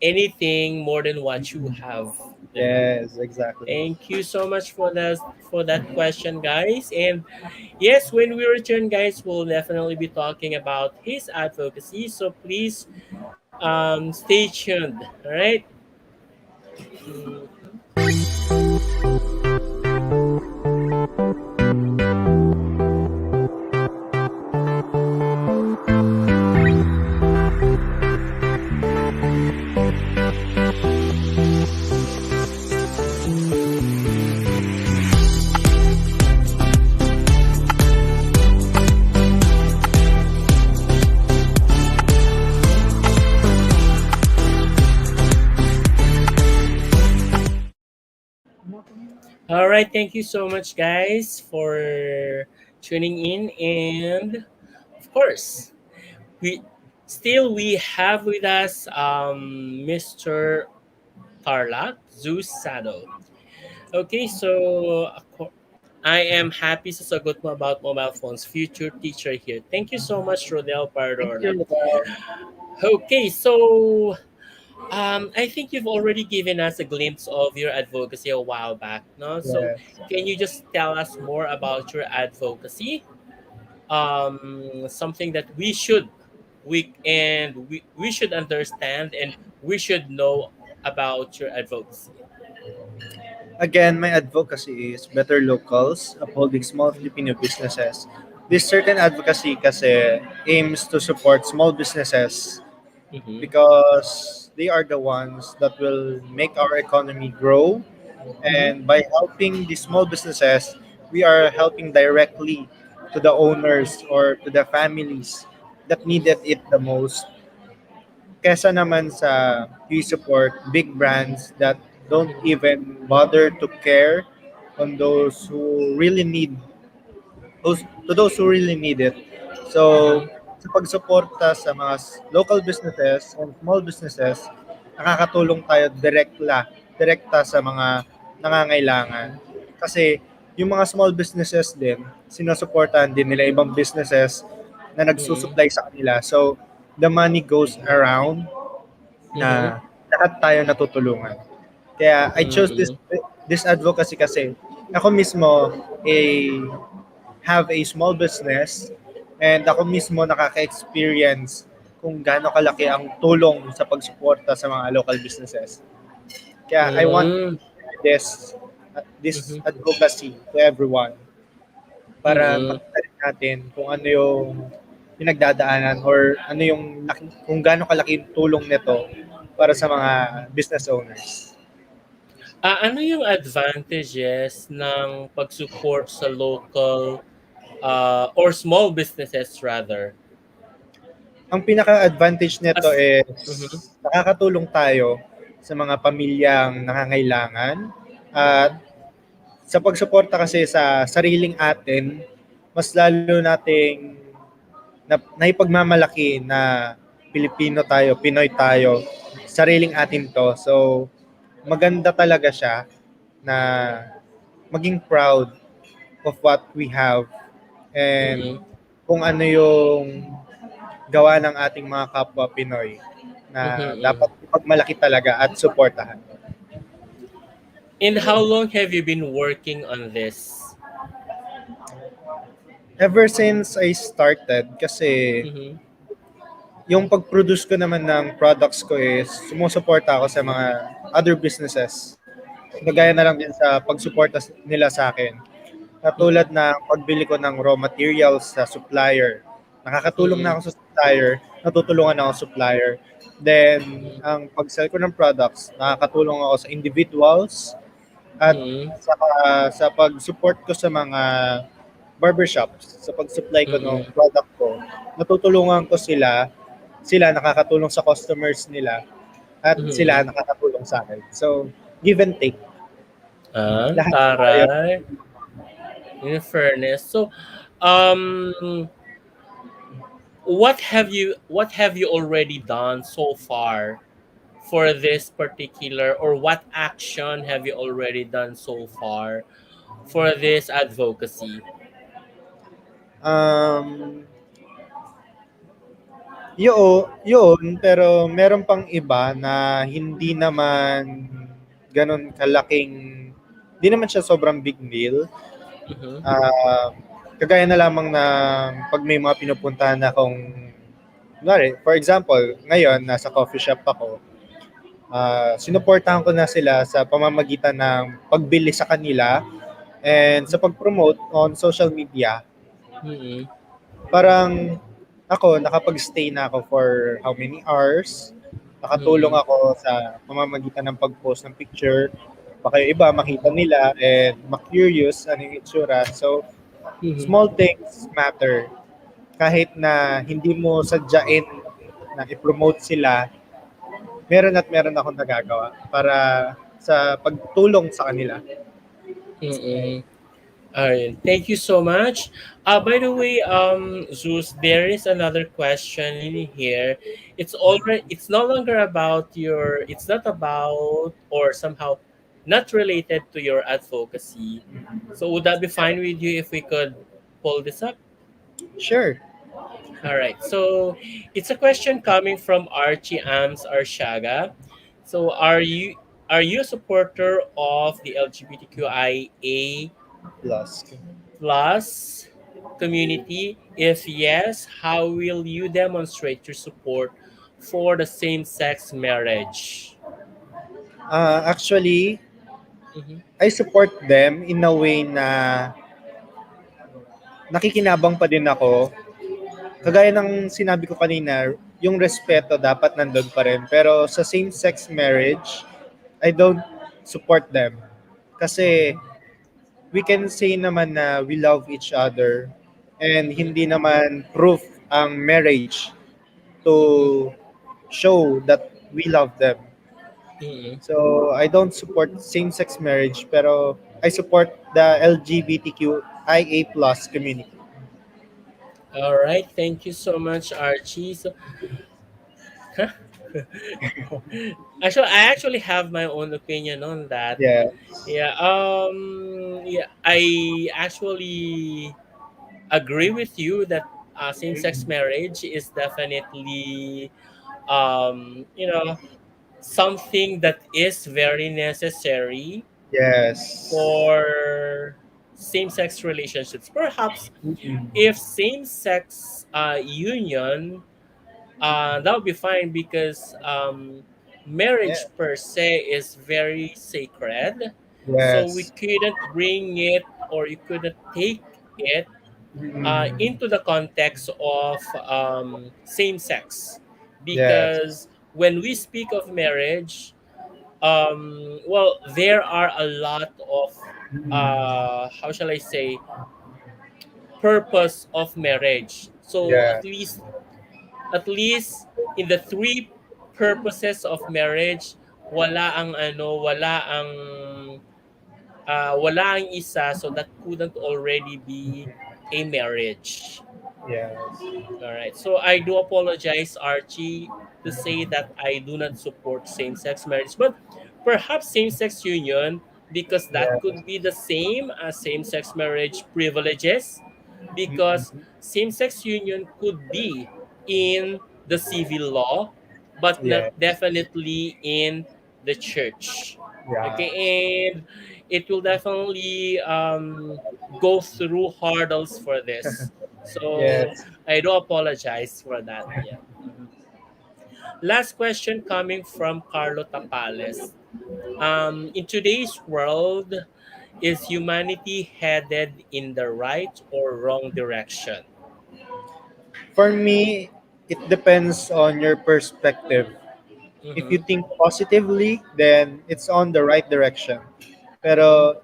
anything more than what you have. Diba? Yes, exactly. Thank you so much for that question, guys. And yes, when we return, guys, we'll definitely be talking about his advocacy. So please stay tuned. All right. Mhm. All right. Thank you so much, guys, for tuning in. And of course, we we have with us Mr. Tarlac Zeus Sado. Okay, so I am happy sa sagot mo about mobile phones. Future teacher here. Thank you so much, Rodel Thank Pardorna. you, Roel. Okay, so I think you've already given us a glimpse of your advocacy a while back, no? So Yes. can you just tell us more about your advocacy? Something that we should understand and we should know about your advocacy. Again, my advocacy is better locals, upholding small Mm-hmm. Filipino businesses. This certain advocacy kasi aims to support small businesses Mm-hmm. because they are the ones that will make our economy grow. Mm-hmm. And by helping these small businesses, we are helping directly to the owners or to the families that needed it the most. Kesa naman sa we support big brands that don't Mm-hmm. even bother to care on those who really need to those who really need it. So, Mm-hmm. sa pagsuporta sa mga local businesses and small businesses, nakakatulong tayo direkta sa mga nangangailangan. Kasi yung mga small businesses din, sinusuportahan din nila ibang businesses na Mm-hmm. nagsusupply sa kanila. So, the money goes around Mm-hmm. na lahat tayo natutulungan. Kaya I chose Mm-hmm. this advocacy kasi ako mismo have a small business, and ako mismo nakaka-experience kung gaano kalaki ang tulong sa pagsuporta sa mga local businesses. Kaya I want to Mm-hmm. share this Mm-hmm. advocacy to everyone para Mm-hmm. makita rin natin kung ano yung pinagdadaanan or ano yung kung gaano kalaki yung tulong nito para sa mga business owners. Ano yung advantages ng pag-support sa local or small businesses rather? Ang pinaka-advantage nito As is Mhm. nakakatulong tayo sa mga pamilyang nangangailangan, at Mhm. sa pagsuporta kasi sa sariling atin, mas lalo nating naipagmamalaki na Pilipino tayo, Pinoy tayo, sariling atin to. So, maganda talaga siya na maging proud of what we have and Mm-mm. kung ano yung gawa ng ating mga kapwa Pinoy na Mm-mm. dapat ipagmalaki talaga at suportahan. And how long have you been working on this? Ever since I started, kasi Mm-hmm. yung pag-produce ko naman ng products ko is sumusuporta ako sa mga other businesses. Kagaya na lang din sa pagsuporta nila sa akin. Katulad Mm-mm. ng pagbili ko ng raw materials sa supplier. Nakakatulong na Mm-mm. ako sa supplier, natutulungan ako sa supplier. Then, ang pag-sell ko ng products, nakakatulong ako sa individuals at Mm-mm. saka sa pag-support ko sa mga barbershops, sa pag-supply ko ng Mm-mm. product ko. Natutulungan ko sila nakakatulong sa customers nila, at sila Mm-mm. nakakatulong sa akin. So, give and take. Ah, Lahat tayo. taray. In fairness. So, um, what have you already done so far for this particular, or what action have you already done so far for this advocacy? Um, yun, pero meron pang iba na hindi naman ganun kalaking, hindi naman siya sobrang big deal. Mm-hmm. Ah, Kagaya na lamang na pag may mga pinupuntahan akong, kunwari, for example, ngayon, nasa coffee shop ako, sinuportahan ko na sila sa pamamagitan ng pagbili sa kanila and sa pag-promote on social media. Mm-hmm. Parang ako, nakapag-stay na ako for how many hours. Nakatulong Mm-hmm. ako sa pamamagitan ng pag-post ng picture. Baka yung iba makita nila and ma-curious ano yung itsura. So, Mm-hmm. small things matter. Kahit na hindi mo sadyain na i-promote sila, meron at meron akong nagagawa para sa pagtulong sa kanila. Mm-hmm. All right. Thank you so much. By the way, Zeus, there is another question in here. It's already. It's no longer about your. It's not about, or somehow not related to your advocacy. So would that be fine with you if we could pull this up? Sure. All right. So it's a question coming from Archie Ams Arshaga. So are you a supporter of the LGBTQIA Plus. plus community? If yes, how will you demonstrate your support for the same-sex marriage? Actually, Mm-hmm. I support them in a way na nakikinabang pa din ako. Kagaya ng sinabi ko kanina, yung respeto dapat nandun pa rin. Pero sa same-sex marriage, I don't support them. Kasi we can say naman na we love each other and Mm-hmm. hindi naman proof ang marriage Mm-hmm. to show that we love them. Mm-hmm. So I don't support same-sex marriage pero I support the LGBTQIA plus community. All right. Thank you so much, Archie. So, actually, I actually have my own opinion on that. Yes. Yeah. Yeah. I actually agree with you that same-sex marriage is definitely something that is very necessary Yes. for same-sex relationships. Perhaps Mm. if same-sex union, that would be fine because Yeah. marriage per se is very sacred. So we Yes. couldn't bring it, or you couldn't take it Mm. into the context of same sex, Yes. because when we speak of marriage, well, there are a lot of Mm. how shall I say, purpose of marriage. So Yeah. at least in the three purposes of marriage, wala ang isa, so that couldn't already be a marriage. Yes. All right. So I do apologize, Archie, to say that I do not support same-sex marriage, but perhaps same-sex union, because that could be Yes. the same as same-sex marriage privileges, because Mm-mm. same-sex union could be in the civil law, but not Yes. definitely in the church. Yeah. Okay, and it will definitely go through hurdles for this. So Yes. I do apologize for that. Yeah. Mhm. Last question coming from Carlo Tapales. In today's world, is humanity headed in the right or wrong direction? For me, it depends on your perspective. If you Mm-hmm. think positively, then it's on the right direction. Pero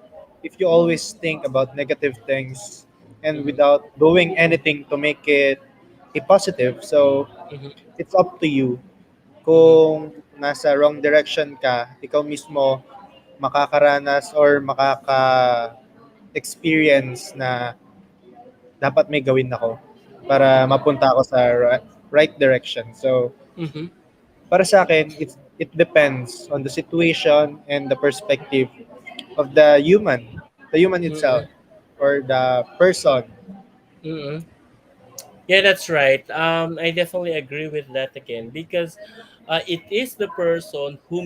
if you always think about negative things and Mm-hmm. without doing anything to make it a positive, so Mm-hmm. it's up to you. Mm-hmm. Kung nasa wrong direction ka, ikaw mismo makakaranas or makaka-experience na dapat may gawin ako para Mm-hmm. mapunta ako sa right direction. So, Mm-hmm. para sa akin, it depends on the situation and the perspective of the human itself, Mm-hmm. or the person. Mm-hmm. Yeah, that's right. I definitely agree with that again, because it is the person who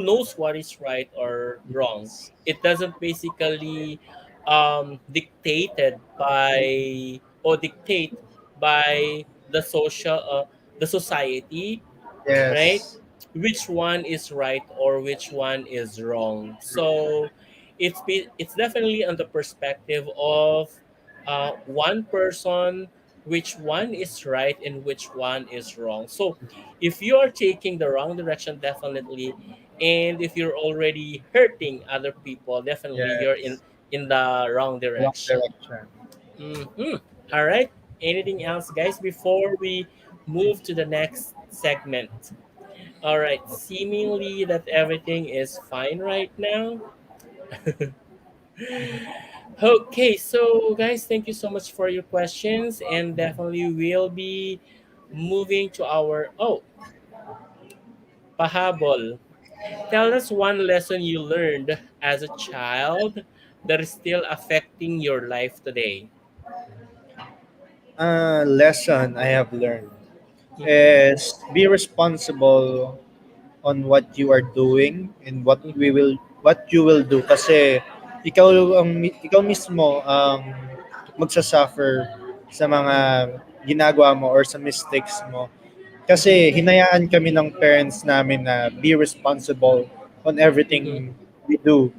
knows what is right or wrong. Yes. It doesn't basically dictated by or dictate by the society, right? Yes. Which one is right or which one is wrong. So it's definitely on the perspective of one person, which one is right and which one is wrong. So if you are taking the wrong direction, definitely, and if you're already hurting other people, definitely you're Yes. in the wrong Wrong direction. direction. Hmm. All right. Anything else, guys, before we move to the next segment? All right. Seemingly that everything is fine right now. Okay, so guys, thank you so much for your questions, and definitely we'll be moving to our pahabol. Tell us one lesson you learned as a child that is still affecting your life today. Lesson I have learned Mm-hmm, is be responsible on what you are doing and mm-hmm, what you will do, kasi ikaw mismo ang magsasuffer sa mga ginagawa mo or sa mistakes mo, mm-hmm, kasi hinayaan kami ng parents namin na be responsible on mm-hmm, everything we do.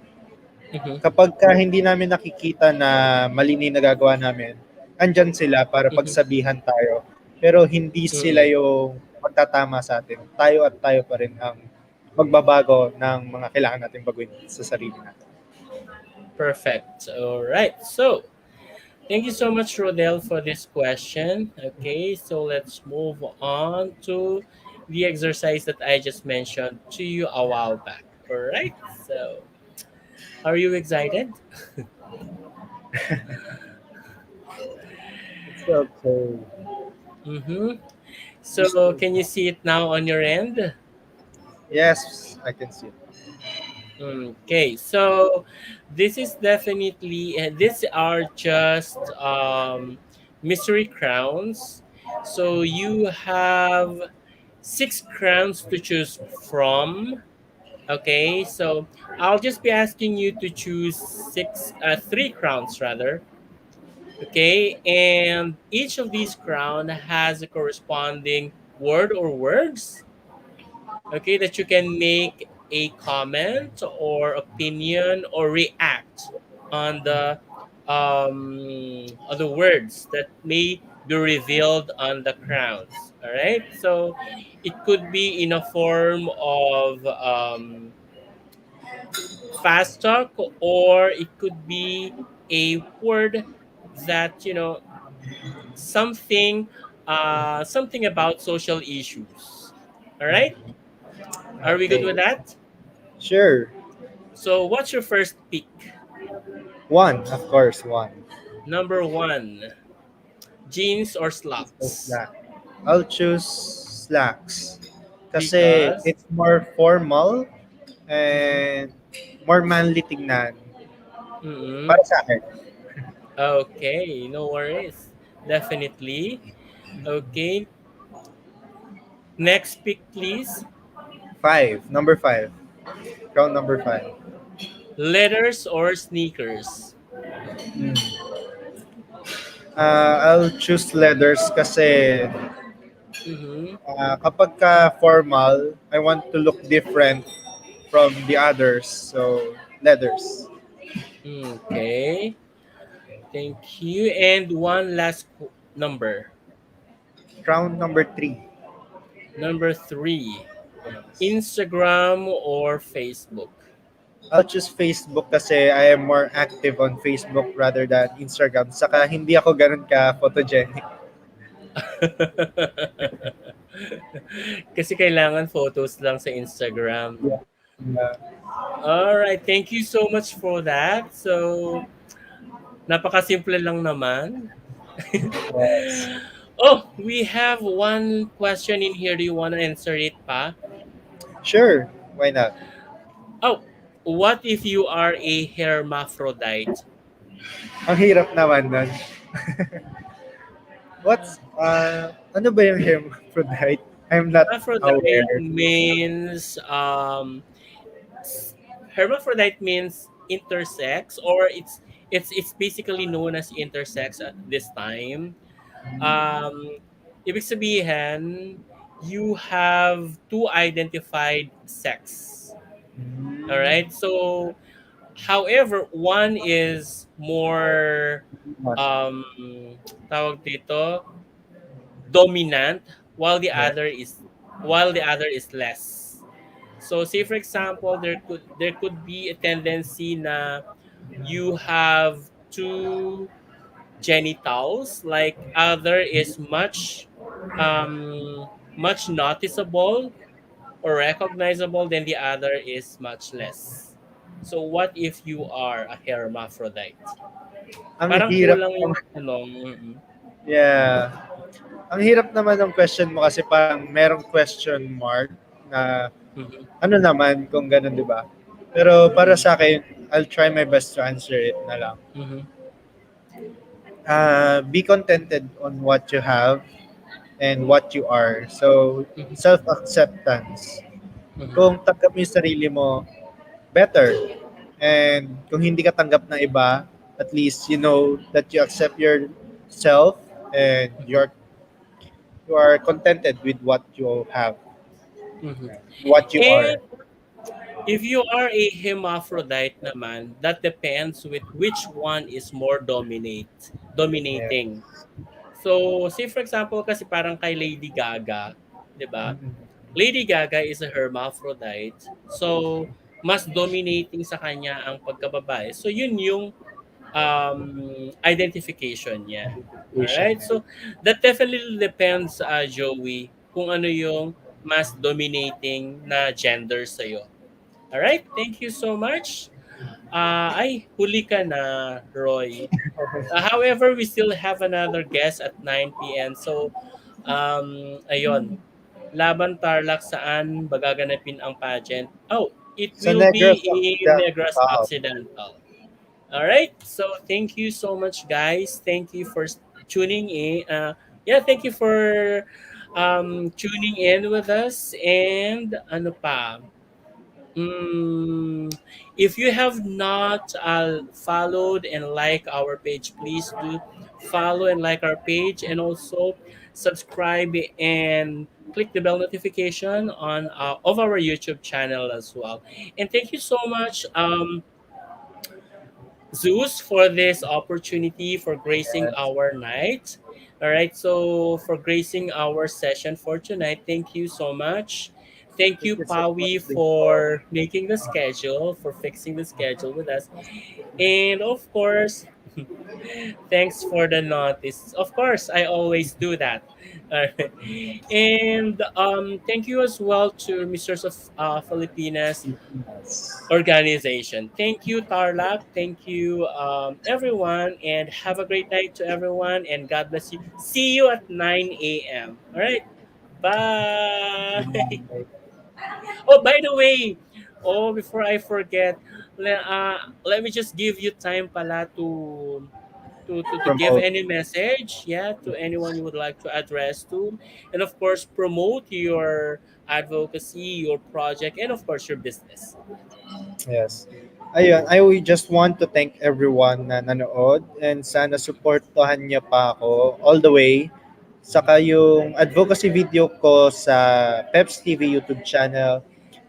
mm-hmm, Kapagka hindi namin nakikita na mali na yung nagagawa namin, andyan sila para mm-hmm, pagsabihan tayo. Pero hindi sila mm-hmm. yung magtatama sa atin. Tayo at tayo pa rin ang magbabago ng mga kailangan natin baguhin sa sarili natin. Perfect. All right. So, thank you so much, Rodel, for this question. Okay, so let's move on to the exercise that I just mentioned to you a while back. All right. So, are you excited? It's okay. Mm-hmm. Just, So, can you see it now on your end? yes, I can see it. Okay, so this is definitely these are just mystery crowns. So you have six crowns to choose from. Okay, so I'll just be asking you to choose three crowns rather. Okay, and each of these crown has a corresponding word or words. Okay, that you can make a comment or opinion or react on the words that may be revealed on the crowns. All right, so it could be in a form of fast talk, or it could be a word that something something about social issues. All right, are we good Okay. with that? Sure. So what's your first pick? One, of course, one. Number one. Jeans or Jeans or slacks? slack? I'll choose slacks. Kasi Because. it's more formal Mm-hmm. and more manly tingnan. Mm-hmm. Para sa akin. Okay, no worries. Definitely. Okay. Next pick, please. Five. Number five. Round number five. Letters or sneakers? Mm. I'll choose leathers kasi Mm-hmm. kapag ka formal, I want to look different from the others. So, leathers. Okay. Thank you. And one last number. Round number three. Number three. Yes. Instagram or Facebook? I'll choose Facebook kasi I am more active on Facebook rather than Instagram. Saka hindi ako ganun ka photogenic. Kasi kailangan photos lang sa Instagram, no? Yeah. Yeah. All right, thank you so much for that. So, napakasimple lang naman. Yes. Oh, we have one question in here. Do you want to answer it, pa? Sure. Why not? Oh, what if you are a hermaphrodite? Ang hirap naman nun. Ano ba yung hermaphrodite? I'm not Hermaphrodite aware. means hermaphrodite means intersex, or it's basically known as intersex at this time. Um, ibig sabihin, you have two identified sex. All Hmm. right. So, however, one is more What? tawag dito, dominant, while the Yeah. other is while the other is less. So, say for example, there could be a tendency na you have two genitals, like other is much noticeable or recognizable, than the other is much less. So what if you are a hermaphrodite? Ang Parang hirap kulang yung naman. tanong. Mm-mm. Yeah. Ang hirap naman ng question mo kasi parang merong question mark na Mhm, ano naman kung ganun, di ba? Pero para mhm, sa akin, I'll try my best to answer it na lang. mhm, Be contented on what you have and what you are. So, mhm, self-acceptance. mhm, Kung tanggap mo yung sarili mo, better. And kung hindi ka tanggap ng iba, at least you know that you accept yourself and mhm, you are contented with what you have, mhm. what you And are. if you are a hermaphrodite naman, that depends with which one is more Yeah. dominating. So, say for example, kasi parang kay Lady Gaga, 'di ba? Mm-mm. Lady Gaga is a hermaphrodite. So, mas dominating sa kanya ang pagkababae. So, yun yung identification niya. Asian. Alright? So, that definitely depends, Joey, kung ano yung mas dominating na gender sa'yo. Alright? Thank you so much. Ay, huli ka na, Roy. However, we still have another guest at 9 p.m. So, ayun, Laban Tarlac, saan ba gaganapin ang pageant? Oh, it Sa will be Negros in Negros Occidental. Occidental. All right. So thank you so much, guys. Thank you for tuning in. Yeah, thank you for tuning in with us. And ano pa? Mm, if you have not followed and like our page, please do follow and like our page, and also subscribe and click the bell notification on of our YouTube channel as well. And thank you so much, Zeus, for this opportunity for gracing Yes. our night. All right, so for gracing our session for tonight, thank you so much. Thank Thank you, you so much Pawi, din po. for making the schedule, for fixing the schedule with us. And of course, Thanks for the notice. Of course, I always do that. Alright. And thank you as well to Misters of Filipinas Yes. organization. Thank you, Tarlac. Thank you, everyone, and have a great night to everyone. And God bless you. See you at 9 a.m. All right. Bye. Oh, by the way, oh, before I forget, let me just give you time pala to give Promote. any message, yeah, to anyone you would like to address to, and of course promote your advocacy, your project, and of course your business. Yes. Ayun, I will just want to thank everyone na nanood and sana supportahan niyo pa ako all the way. Saka yung advocacy video ko sa Peps TV YouTube channel,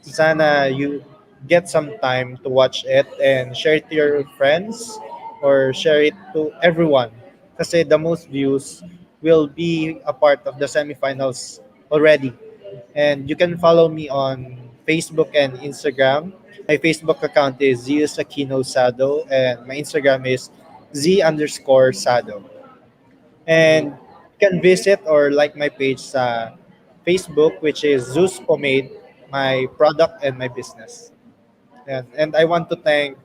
sana you get some time to watch it and share it to your friends or share it to everyone. Kasi the most views will be a part of the semifinals already. And you can follow me on Facebook and Instagram. My Facebook account is Zeus Sado and my Instagram is Z underscore Sado. Mhm. And you can visit or like my page sa Facebook, which is Zeus Pomade, my product and my business. And I want to thank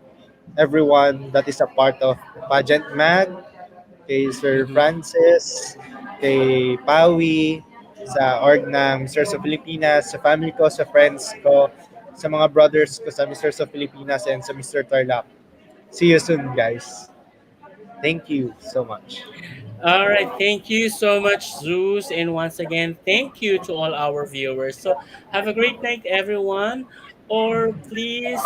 everyone that is a part of Pageant Mag, kay Sir Mhm. Francis, kay Pawi, sa org ng Mr. sa Filipinas, sa family ko, sa friends ko, sa mga brothers ko sa Mr. sa Filipinas and sa Mr. Tarlac. See you soon, guys. Thank you so much. All right, thank you so much, Zeus, and once again, thank you to all our viewers. So, have a great night, everyone. Or please,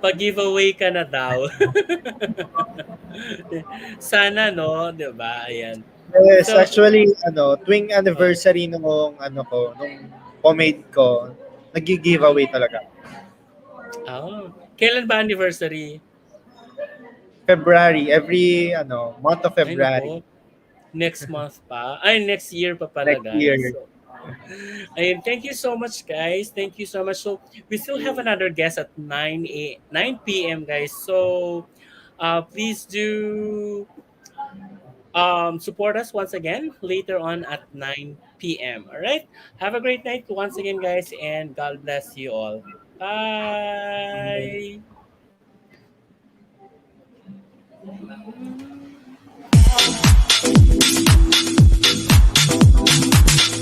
pag-giveaway ka na daw. Sana, no? 'Di ba? Ayan. Yes, So, actually, tuwing uh, anniversary nung pomade ko, nag-giveaway talaga. kailan ba anniversary? February, month of Ay, February, nako. Next month pa. Ay, next year pa pala, next year. guys. So, ayun, thank you so much, guys. Thank you so much. So, we still have another guest at 9 p.m., guys. So, please do support us once again later on at 9 p.m. All right. Have a great night once again, guys, and God bless you all. Bye.